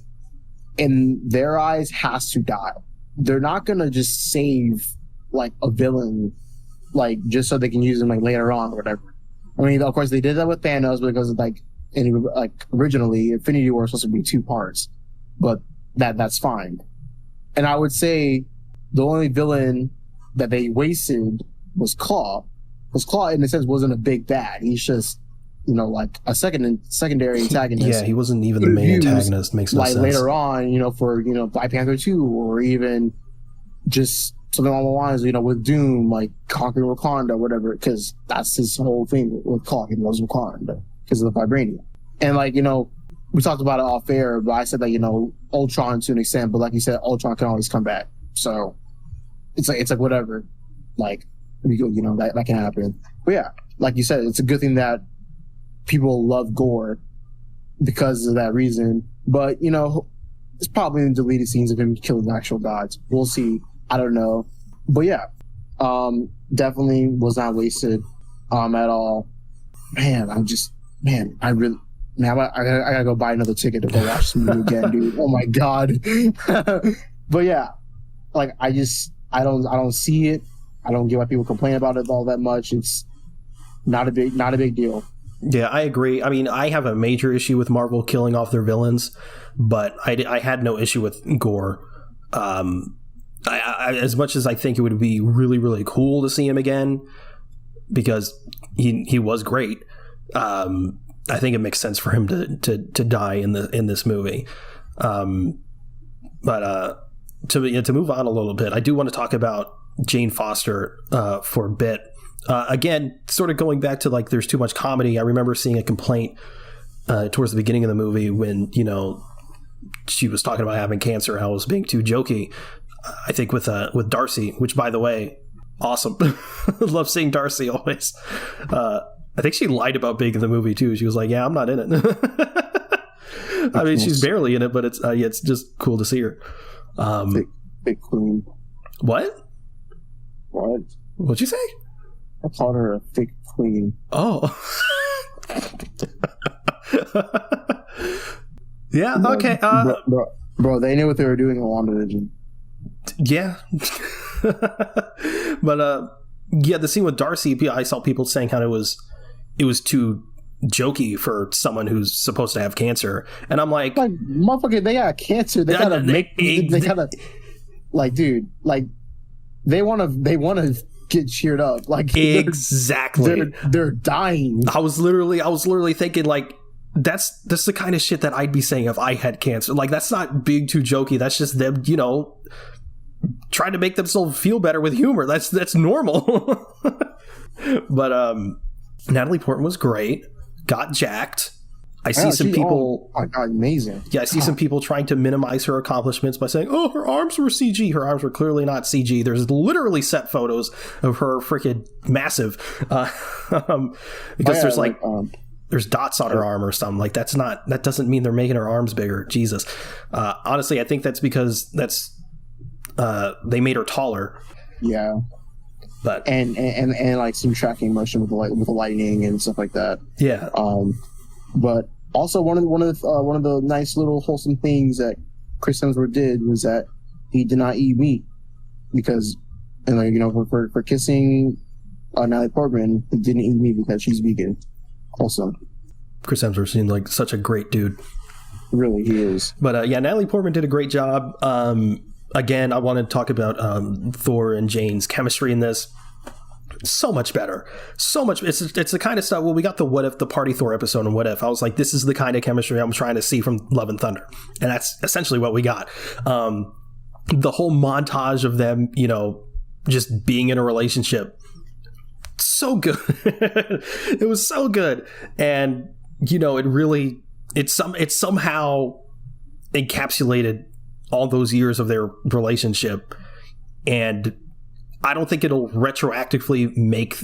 in their eyes has to die. They're not gonna just save like a villain like just so they can use them like later on or whatever. I mean, of course they did that with Thanos because originally Infinity War was supposed to be 2 parts, but that's fine. And I would say the only villain that they wasted was Claw. Because Claw, in a sense, wasn't a big bad. He's just, like a secondary antagonist. Yeah, he wasn't even the main antagonist. Makes no sense. Like later on, for Black Panther 2, or even just something along the lines, with Doom, like conquering Wakanda, whatever. Because that's his whole thing with Claw. He loves Wakanda because of the vibranium. And we talked about it off air, but I said that Ultron to an extent, but like you said, Ultron can always come back. So it's like whatever, that can happen. But yeah, like you said, it's a good thing that people love gore because of that reason. But it's probably in deleted scenes of him killing actual gods. We'll see. I don't know. But yeah, definitely was not wasted at all. Man, I gotta go buy another ticket to go watch this movie again, dude. Oh my god. But yeah, I don't see it. I don't get why people complain about it all that much. It's not a big deal. Yeah, I agree. I mean, I have a major issue with Marvel killing off their villains, but I had no issue with gore. I as much as I think it would be really, really cool to see him again, because he was great. I think it makes sense for him to die in this movie. But to move on a little bit, I do want to talk about Jane Foster for a bit. Again, sort of going back to there's too much comedy. I remember seeing a complaint towards the beginning of the movie when she was talking about having cancer, how it was being too jokey. I think with Darcy, which by the way, awesome. Love seeing Darcy always. I think she lied about being in the movie too. She was like, "Yeah, I'm not in it." I mean, she's barely in it, but it's just cool to see her. Big queen. What? What? What'd you say? I called her a thick queen. Oh. Yeah. Okay. Bro, they knew what they were doing in WandaVision. Yeah. But yeah, the scene with Darcy, I saw people saying how it was too jokey for someone who's supposed to have cancer, and I'm like motherfucker, they got cancer. They gotta dude, they want to get cheered up. Exactly. They're dying. I was literally thinking that's the kind of shit that I'd be saying if I had cancer. That's not being too jokey. That's just them, trying to make themselves feel better with humor. That's normal. But Natalie Portman was great. Got jacked. I see some people. Oh my god, amazing! Yeah, I see some people trying to minimize her accomplishments by saying, "Oh, her arms were CG." Her arms were clearly not CG. There's literally set photos of her freaking massive, because there's dots on her arm or something. That doesn't mean they're making her arms bigger. Jesus. Honestly, I think that's because they made her taller. Yeah. But and some tracking motion with the lightning and stuff like that. Yeah. But also one of the nice little wholesome things that Chris Hemsworth did was that he did not eat meat because, for kissing Natalie Portman, he didn't eat meat because she's vegan. Also, Chris Hemsworth seemed like such a great dude. Really, he is. But yeah, Natalie Portman did a great job. Again, I want to talk about Thor and Jane's chemistry in this. So much better. So much. It's the kind of stuff. Well, we got the What If, the Party Thor episode, and What If. I was like, this is the kind of chemistry I'm trying to see from Love and Thunder. And that's essentially what we got. The whole montage of them, just being in a relationship. So good. It was so good. And, it somehow encapsulated all those years of their relationship, and I don't think it'll retroactively make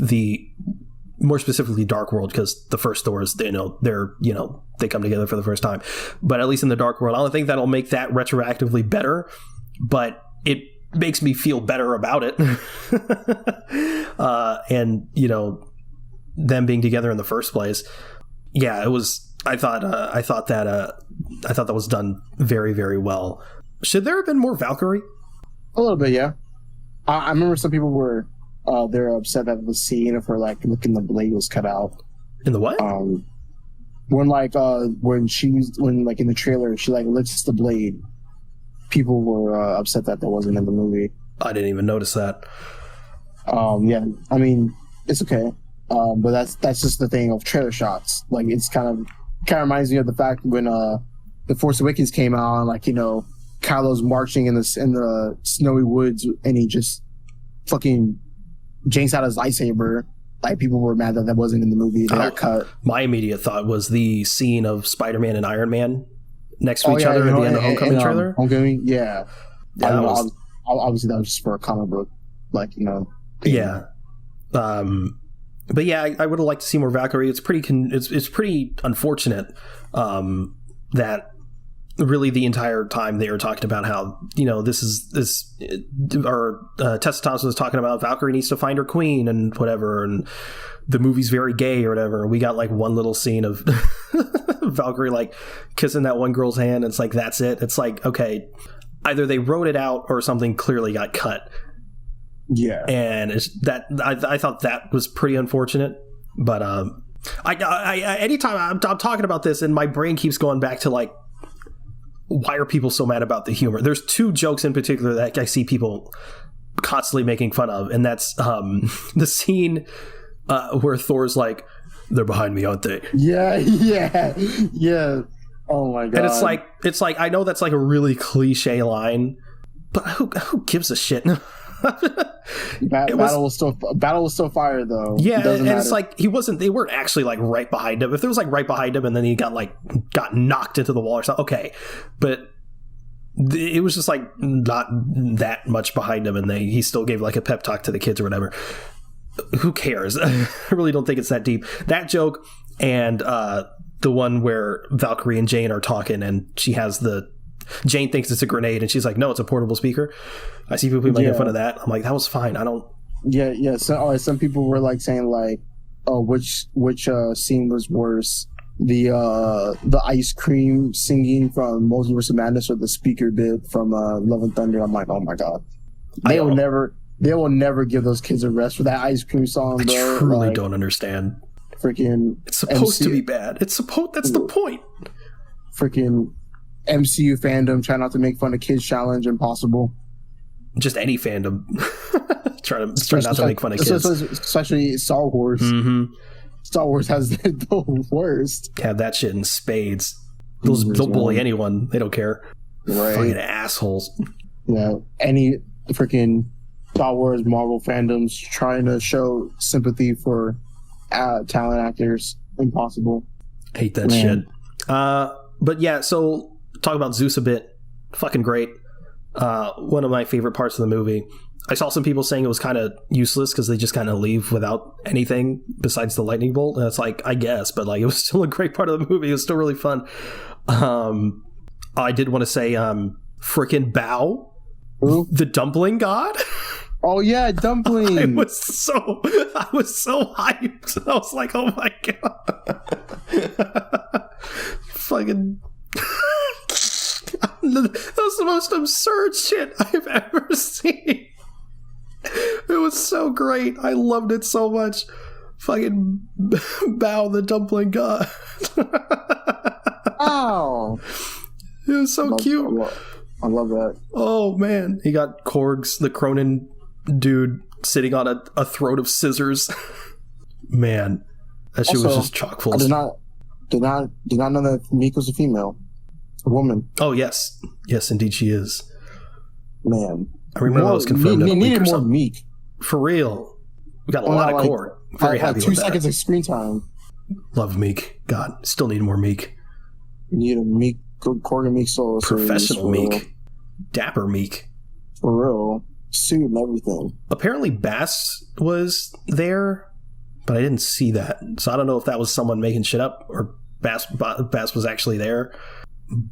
more specifically Dark World, because the first Thor is, they come together for the first time, but at least in the Dark World, I don't think that'll make that retroactively better, but it makes me feel better about it. And, you know, them being together in the first place. Yeah, it was, I thought that was done very, very well. Should there have been more Valkyrie? A little bit, yeah. I remember some people were, they're upset that the scene of her, like, looking the blade was cut out. In the what? When like in the trailer she like lifts the blade, people were upset that was in the movie. I didn't even notice that. Yeah, I mean it's okay, but that's just the thing of trailer shots. Like it's kind of reminds me of the fact when the Force Awakens came out, and like, you know, Kylo's marching in the snowy woods and he just fucking janks out his lightsaber. Like, people were mad that wasn't in the movie. They got cut. My immediate thought was the scene of Spider-Man and Iron Man next to each other at the end of Homecoming trailer. Homecoming, yeah. Obviously, that was just for a comic book, like, you know. Yeah. But yeah, I would have liked to see more Valkyrie. It's pretty unfortunate that really the entire time they were talking about how, you know, Tessa Thompson was talking about Valkyrie needs to find her queen and whatever, and the movie's very gay or whatever. We got like one little scene of Valkyrie like kissing that one girl's hand, and it's like, that's it. It's like, okay, either they wrote it out or something clearly got cut. Yeah. And I thought that was pretty unfortunate. But I anytime I'm talking about this and my brain keeps going back to like, why are people so mad about the humor? There's two jokes in particular that I see people constantly making fun of, and that's the scene where Thor's like, they're behind me, aren't they? Yeah. Oh my god. And it's like I know that's like a really cliche line, but who gives a shit? Battle was still fire though. Yeah, and it's like they weren't actually like right behind him. If there was like right behind him and then he got knocked into the wall or something, okay, but it was just like not that much behind him, and he still gave like a pep talk to the kids or whatever. Who cares? I really don't think it's that deep. That joke, and the one where Valkyrie and Jane are talking and Jane thinks it's a grenade and she's like, no, it's a portable speaker. I see people making fun of that. I'm like, that was fine. I don't. Yeah. So some people were like saying like, oh, which scene was worse? The ice cream singing from Multiverse of Madness or the speaker bit from Love and Thunder? I'm like, oh my god, they will never give those kids a rest for that ice cream song. I truly don't understand. Freaking, it's supposed to be bad. That's the point. Freaking MCU fandom try not to make fun of Kids Challenge, impossible. Just any fandom try not to make fun of kids, especially Star Wars. Mm-hmm. Star Wars has the worst. Have that shit in spades. They'll bully anyone. They don't care. Right. Fucking assholes. Yeah, any freaking Star Wars, Marvel fandoms trying to show sympathy for talent actors, impossible. Hate that shit. But yeah, so talk about Zeus a bit. Fucking great. One of my favorite parts of the movie. I saw some people saying it was kind of useless because they just kind of leave without anything besides the lightning bolt. And it's like, I guess, but like, it was still a great part of the movie. It was still really fun. I did want to say, frickin' Bao, the dumpling god. Oh yeah, dumpling. I was so hyped. I was like, oh my god. Fucking. That was the most absurd shit I've ever seen. It was so great. I loved it so much. Fucking Bao the dumpling god. Oh, it was so cute. I love that. Oh man, he got Korg's, the Cronin dude, sitting on a throat of scissors. Man, that shit was just chock full. I did not know that Meek was a female. A woman. Oh yes, indeed she is. Man, I remember that was confirmed. Needed more Meek. For real, we got a lot of Korg. Very happy with 2 seconds of screen time. Love Meek. God, still need more Meek. You need a Meek, Korg and Meek solo. Professional Meek, dapper Meek. For real, suit and everything. Apparently, Bass was there, but I didn't see that. So I don't know if that was someone making shit up or Bass was actually there.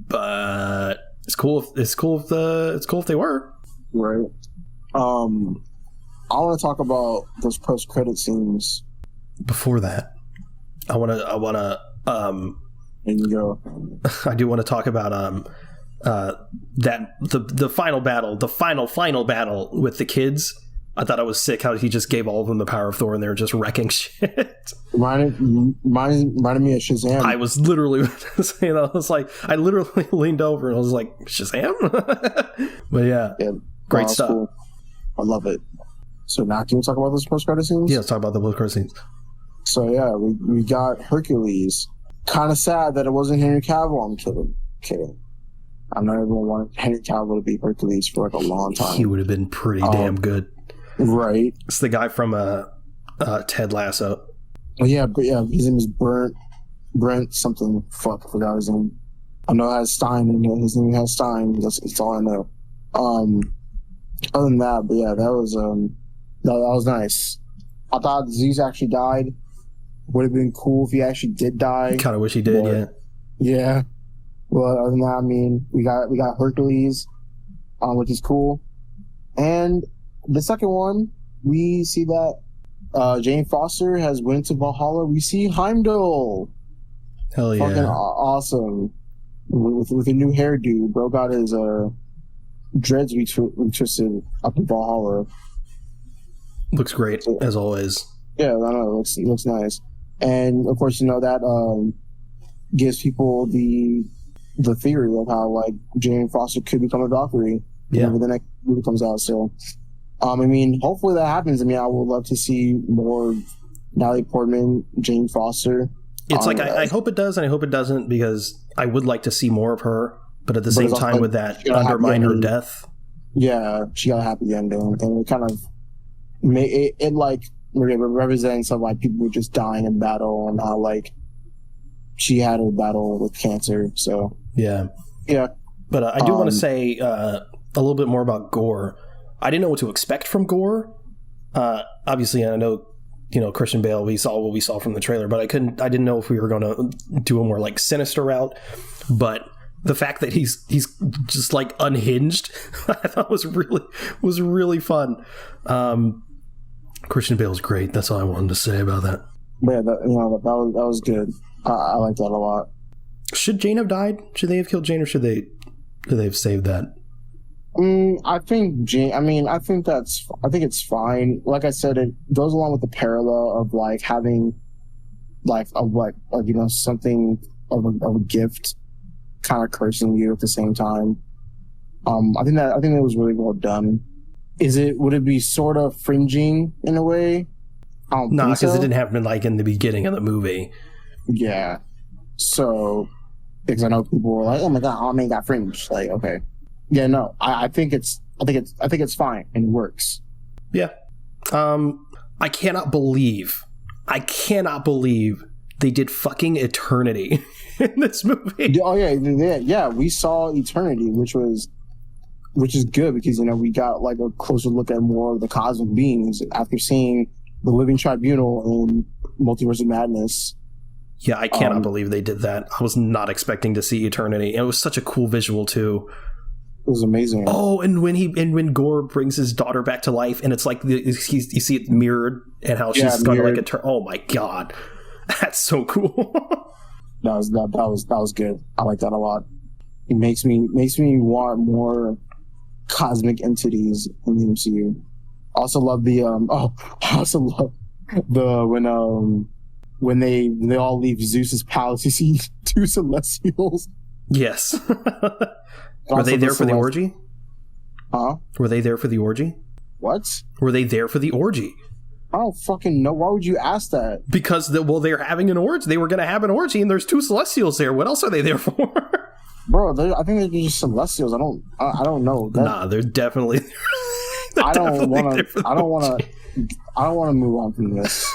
But it's cool if they were. Right. I want to talk about those post-credit scenes. Before that, I want to And you go. I do want to talk about that the final battle, the final battle with the kids. I thought it was sick how he just gave all of them the power of Thor and they were just wrecking shit. Reminded me of Shazam. I was literally saying that. I was like, I literally leaned over and I was like, Shazam? But yeah, great stuff. Cool. I love it. So now can we talk about those post-credit scenes? Yeah, let's talk about the post-credit scenes. So yeah, we got Hercules. Kind of sad that it wasn't Henry Cavill. I'm kidding. I know everyone wanted Henry Cavill to be Hercules for like a long time. He would have been pretty damn good. Right. It's the guy from Ted Lasso. Oh, yeah, but yeah, his name is Brent something. Fuck, I forgot his name. I know it has Stein in it. His name has Stein. That's all I know. Other than that, but yeah, that was nice. I thought Zeus actually died. Would have been cool if he actually did die. Kind of wish he did, yeah. Yeah. Well, other than that, I mean, we got Hercules, which is cool. And the second one, we see that Jane Foster has went to Valhalla. We see Heimdall. Hell yeah. Fucking awesome. With a new hairdo. Bro got his dreads twisted up in Valhalla. Looks great, as always. Yeah, I know. It looks nice. And, of course, that gives people the theory of how, like, Jane Foster could become a Valkyrie whenever the next movie comes out. So, I mean, hopefully that happens. I mean, I would love to see more Natalie Portman, Jane Foster. It's like, I hope it does, and I hope it doesn't, because I would like to see more of her, but at the same time, like, with that undermine her death. Yeah, she got a happy ending, and it kind of made it like represents of like people just dying in battle, and how like she had a battle with cancer. So yeah. But I do want to say a little bit more about gore. I didn't know what to expect from gore. Obviously, I know Christian Bale. We saw what we saw from the trailer, but I didn't know if we were going to do a more like sinister route. But the fact that he's just like unhinged, I thought was really fun. Christian Bale's great. That's all I wanted to say about that. But yeah, that was good. I like that a lot. Should Jane have died? Should they have killed Jane, or should they have saved that? I think Jane. I mean, I think it's fine. Like I said, it goes along with the parallel of like having like something of a gift kind of cursing you at the same time. I think that was really well done. Would it be sort of fringing in a way? No, because it didn't happen like in the beginning of the movie. Yeah. So, because I know people were like, "Oh my god, Homie got fringed." Like, okay, yeah, no, I think it's fine and it works. Yeah. I cannot believe they did fucking Eternity in this movie. Oh yeah. We saw Eternity, which is good because we got like a closer look at more of the cosmic beings after seeing the Living Tribunal in Multiverse of Madness. Yeah, I cannot believe they did that. I was not expecting to see Eternity. And it was such a cool visual too. It was amazing. Oh, and when Gore brings his daughter back to life, and it's like you see it mirrored, and how she's going to like oh my god, that's so cool. that was good. I like that a lot. It makes me want more cosmic entities in the MCU. Also love when they all leave Zeus's palace, you see two Celestials. Yes. Were they there for the orgy? Huh? Were they there for the orgy? What? Were they there for the orgy? I don't fucking know. Why would you ask that? Because they're having an orgy. They were going to have an orgy, and there's two Celestials there. What else are they there for? Bro, I think they're just Celestials. I don't know. Nah, they're definitely. I don't want to move on from this.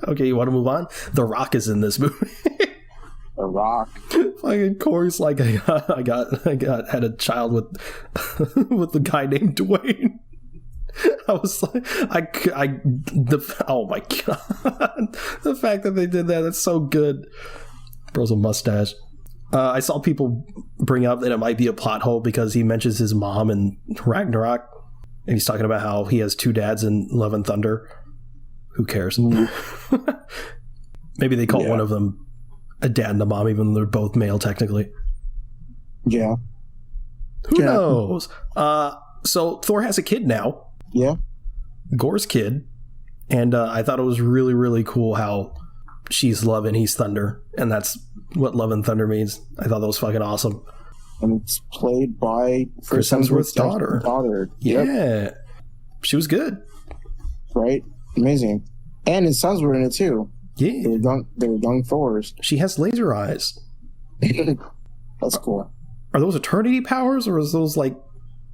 Okay, you want to move on? The Rock is in this movie. The Rock. Fucking course, like I had a child with a guy named Dwayne. I was like, oh my god, the fact that they did that's so good. Bro's a mustache. I saw people bring up that it might be a plot hole because he mentions his mom in Ragnarok. And he's talking about how he has 2 dads in Love and Thunder. Who cares? Maybe they call one of them a dad and a mom, even though they're both male technically. Yeah. Who knows? So Thor has a kid now. Yeah. Gore's kid. And I thought it was really, really cool how she's love and he's thunder. And that's what Love and Thunder means. I thought that was fucking awesome. And it's played by Chris Hemsworth's daughter. Yep. Yeah. She was good. Right? Amazing. And his sons were in it too. Yeah. They were young Thors. She has laser eyes. That's cool. Are those eternity powers, or is those like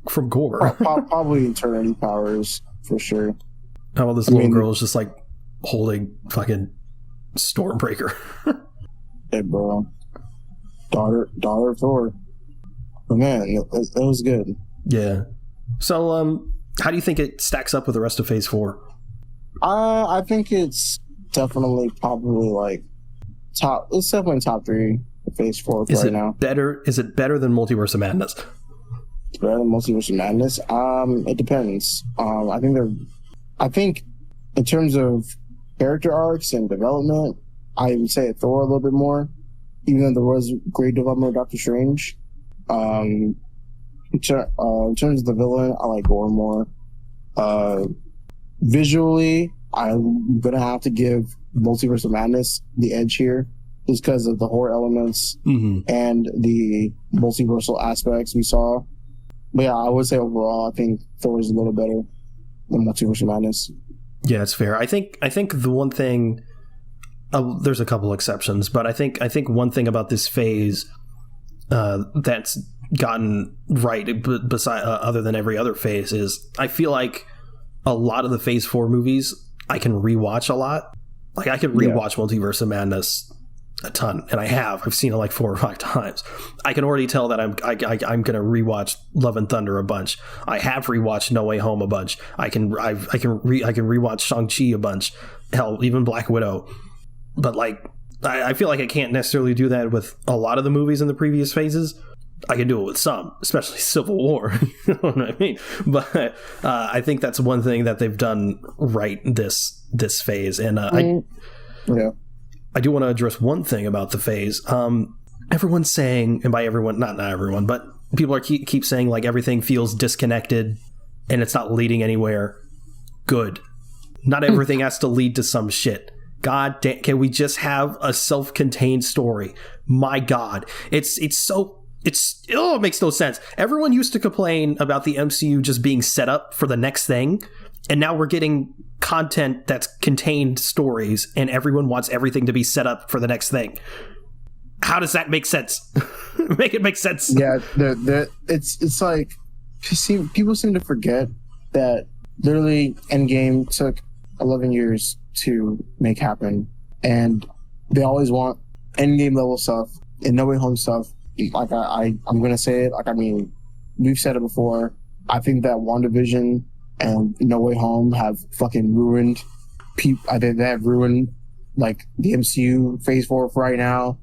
from Gore? Probably eternity powers for sure. How about this little girl is just like holding fucking Stormbreaker? Hey, bro. Daughter of Thor. But man, that was good. Yeah. So, how do you think it stacks up with the rest of Phase 4? I think it's definitely probably like top. It's definitely top 3 for Phase 4 right now. Is it better than Multiverse of Madness? Better than Multiverse of Madness? It depends. I think in terms of character arcs and development, I would say Thor a little bit more, even though there was great development of Doctor Strange. In terms of the villain, I like Gore more. Visually, I'm gonna have to give Multiverse of Madness the edge here, just because of the horror elements and the multiversal aspects we saw. But yeah, I would say overall, I think Thor is a little better than Multiverse of Madness. Yeah, it's fair. I think the one thing, there's a couple exceptions, but I think one thing about this phase that's gotten right, beside other than every other phase, is I feel like a lot of the Phase 4 movies I can rewatch a lot. Like I could rewatch Multiverse of Madness a ton, and I've seen it like 4 or 5 times. I can already tell that I'm gonna rewatch Love and Thunder a bunch. I have rewatched No Way Home a bunch. I can rewatch Shang-Chi a bunch. Hell, even Black Widow. But like I feel like I can't necessarily do that with a lot of the movies in the previous phases. I can do it with some, especially Civil War. You know what I mean? But I think that's one thing that they've done right this phase. And I do want to address one thing about the phase. Everyone's saying, and by everyone, not everyone, but people are keep saying like everything feels disconnected and it's not leading anywhere. Good. Not everything has to lead to some shit. God damn, can we just have a self-contained story? My God. It makes no sense. Everyone used to complain about the MCU just being set up for the next thing, and now we're getting content that's contained stories, and everyone wants everything to be set up for the next thing. How does that make sense? Make it make sense. Yeah, it's like people seem to forget that literally Endgame took 11 years to make happen, and they always want Endgame level stuff and No Way Home stuff. Like I'm gonna say it. Like I mean, we've said it before. I think that WandaVision and No Way Home have fucking ruined. I think they have ruined like the MCU Phase 4 for right now,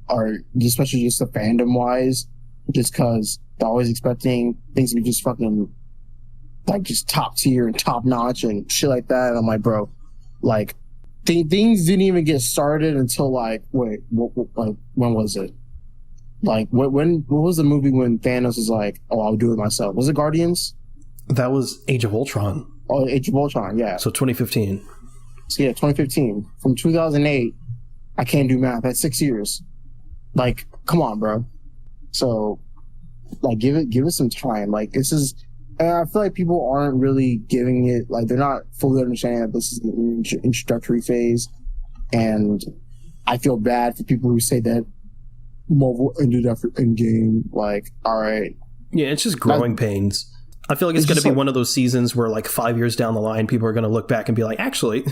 or especially just the fandom wise, just because they're always expecting things to be just fucking like just top tier and top notch and shit like that. And I'm like, bro, like things didn't even get started until like when was it? Like, what was the movie when Thanos was like, oh, I'll do it myself? Was it Guardians? That was Age of Ultron. Oh, Age of Ultron, yeah. So 2015. So yeah, 2015. From 2008, I can't do math. That's 6 years. Like, come on, bro. So, like, give it some time. Like, this is... And I feel like people aren't really giving it... Like, they're not fully understanding that this is an introductory phase. And I feel bad for people who say that Marvel ended after Endgame. Like, all right. Yeah, it's just growing pains. I feel like it's going to be one of those seasons where, like, 5 years down the line, people are going to look back and be like, actually,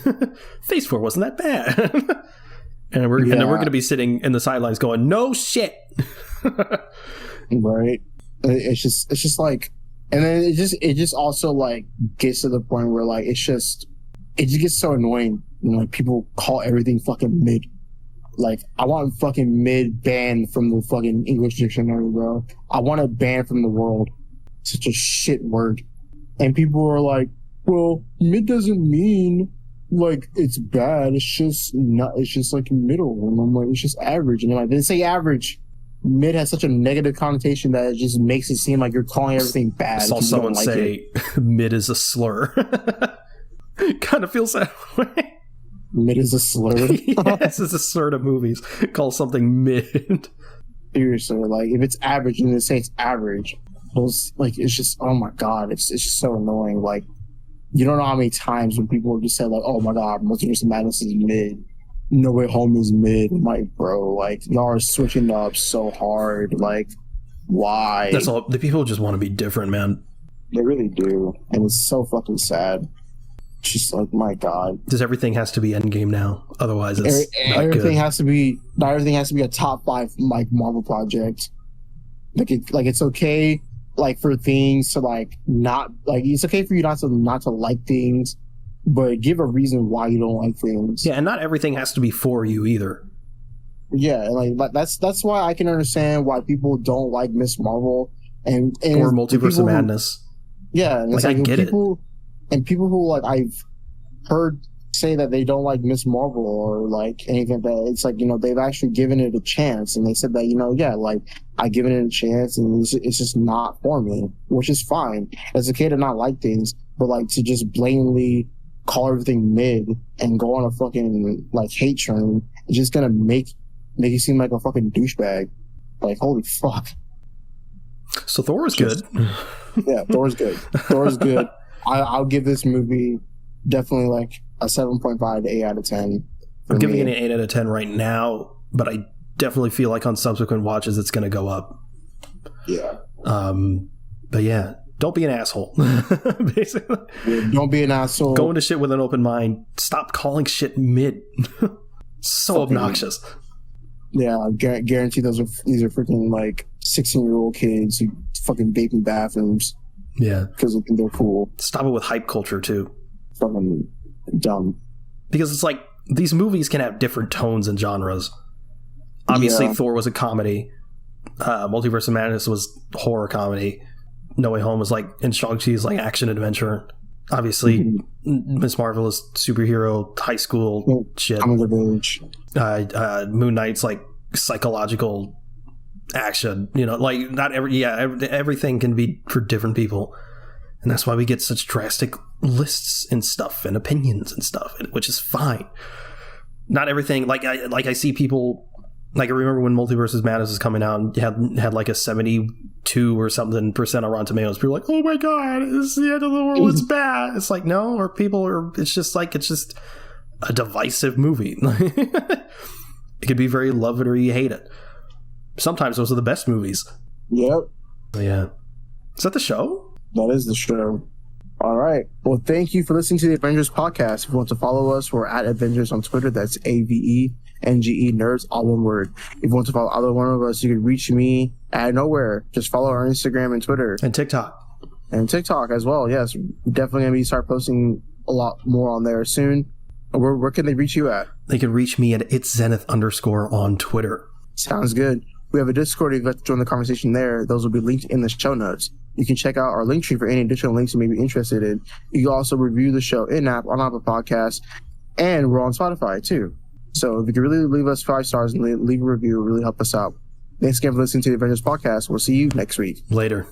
Phase 4 wasn't that bad. and we're going to be sitting in the sidelines going, no shit. Right. It's just like, and then it just also, like, gets to the point where, like, it just gets so annoying. You know, like, people call everything fucking mid. Like, I want fucking mid banned from the fucking English dictionary, bro. I want it banned from the world. Such a shit word. And people are like, well, mid doesn't mean like it's bad. It's just not. It's just like middle. And I'm like, it's just average. And they're like, they say average. Mid has such a negative connotation that it just makes it seem like you're calling everything bad. I saw someone say mid is a slur. Kind of feels that way. Mid is a slur. Yes, it's a slur to movies. Call something mid. Seriously, like if it's average and they say it's average, it's just, oh my god, it's just so annoying. Like, you don't know how many times when people have just said like, oh my god, Multiverse of Madness is mid. No Way Home is mid. I'm like, bro, like y'all are switching up so hard. Like, why? That's all. The people just want to be different, man. They really do, and it's so fucking sad. Just like, my god, does everything has to be Endgame now? Otherwise, it's everything has to be. Not everything has to be a top 5 like Marvel project. Like it's okay, like for things to like not like it's okay for you not to like things. But give a reason why you don't like things. Yeah, and not everything has to be for you either. Yeah, like that's why I can understand why people don't like Miss Marvel and or Multiverse of Madness. Yeah, and it's like I get people, it. And people who like I've heard say that they don't like Miss Marvel or like anything like that. It's like, you know, they've actually given it a chance, and they said that, you know, yeah, like I given it a chance, and it's just not for me, which is fine. It's okay to not like things, but like to just blatantly call everything mid and go on a fucking like hate train, it's just gonna make you seem like a fucking douchebag. Like, holy fuck. So Thor was good. Yeah, Thor's good. Thor's good. I'll give this movie definitely like a 7.5 to 8 out of 10. I'm giving it an 8 out of 10 right now, but I definitely feel like on subsequent watches it's gonna go up. Yeah. But yeah, don't be an asshole. Basically. Yeah, don't be an asshole. Go into shit with an open mind. Stop calling shit mid. So obnoxious. Yeah, I guarantee these are freaking like 16-year-old kids who fucking vape in bathrooms. Yeah. Because they think they're cool. Stop it with hype culture too. Fucking dumb. Because it's like these movies can have different tones and genres. Obviously, yeah. Thor was a comedy. Multiverse of Madness was horror comedy. No Way Home was like, and Shang-Chi's like action adventure. Obviously, Miss Marvel is superhero high school shit. Moon Knight's like psychological action. You know, like not everything can be for different people, and that's why we get such drastic lists and stuff and opinions and stuff, which is fine. Not everything. Like I see people. Like, I remember when Multiverse of Madness was coming out and had like a 72 or something % on Rotten Tomatoes. People were like, oh my god, it's the end of the world, it's bad. It's like, no, or people are, it's just a divisive movie. It could be very love it or you hate it. Sometimes those are the best movies. Yep. But yeah. Is that the show? That is the show. All right. Well, thank you for listening to the Avengers podcast. If you want to follow us, we're at Avengers on Twitter. That's AVENGE Nerds, all one word. If you want to follow either one of us, you can reach me at nowhere. Just follow our Instagram and Twitter. And TikTok. And TikTok as well. Yes. We're definitely going to start posting a lot more on there soon. Where can they reach you at? They can reach me at itszenith_ on Twitter. Sounds good. We have a Discord if you'd like to join the conversation there. Those will be linked in the show notes. You can check out our link tree for any additional links you may be interested in. You can also review the show in-app on Apple Podcasts, and we're on Spotify too. So if you could really leave us 5 stars and leave a review, it really help us out. Thanks again for listening to the Avengers podcast. We'll see you next week. Later.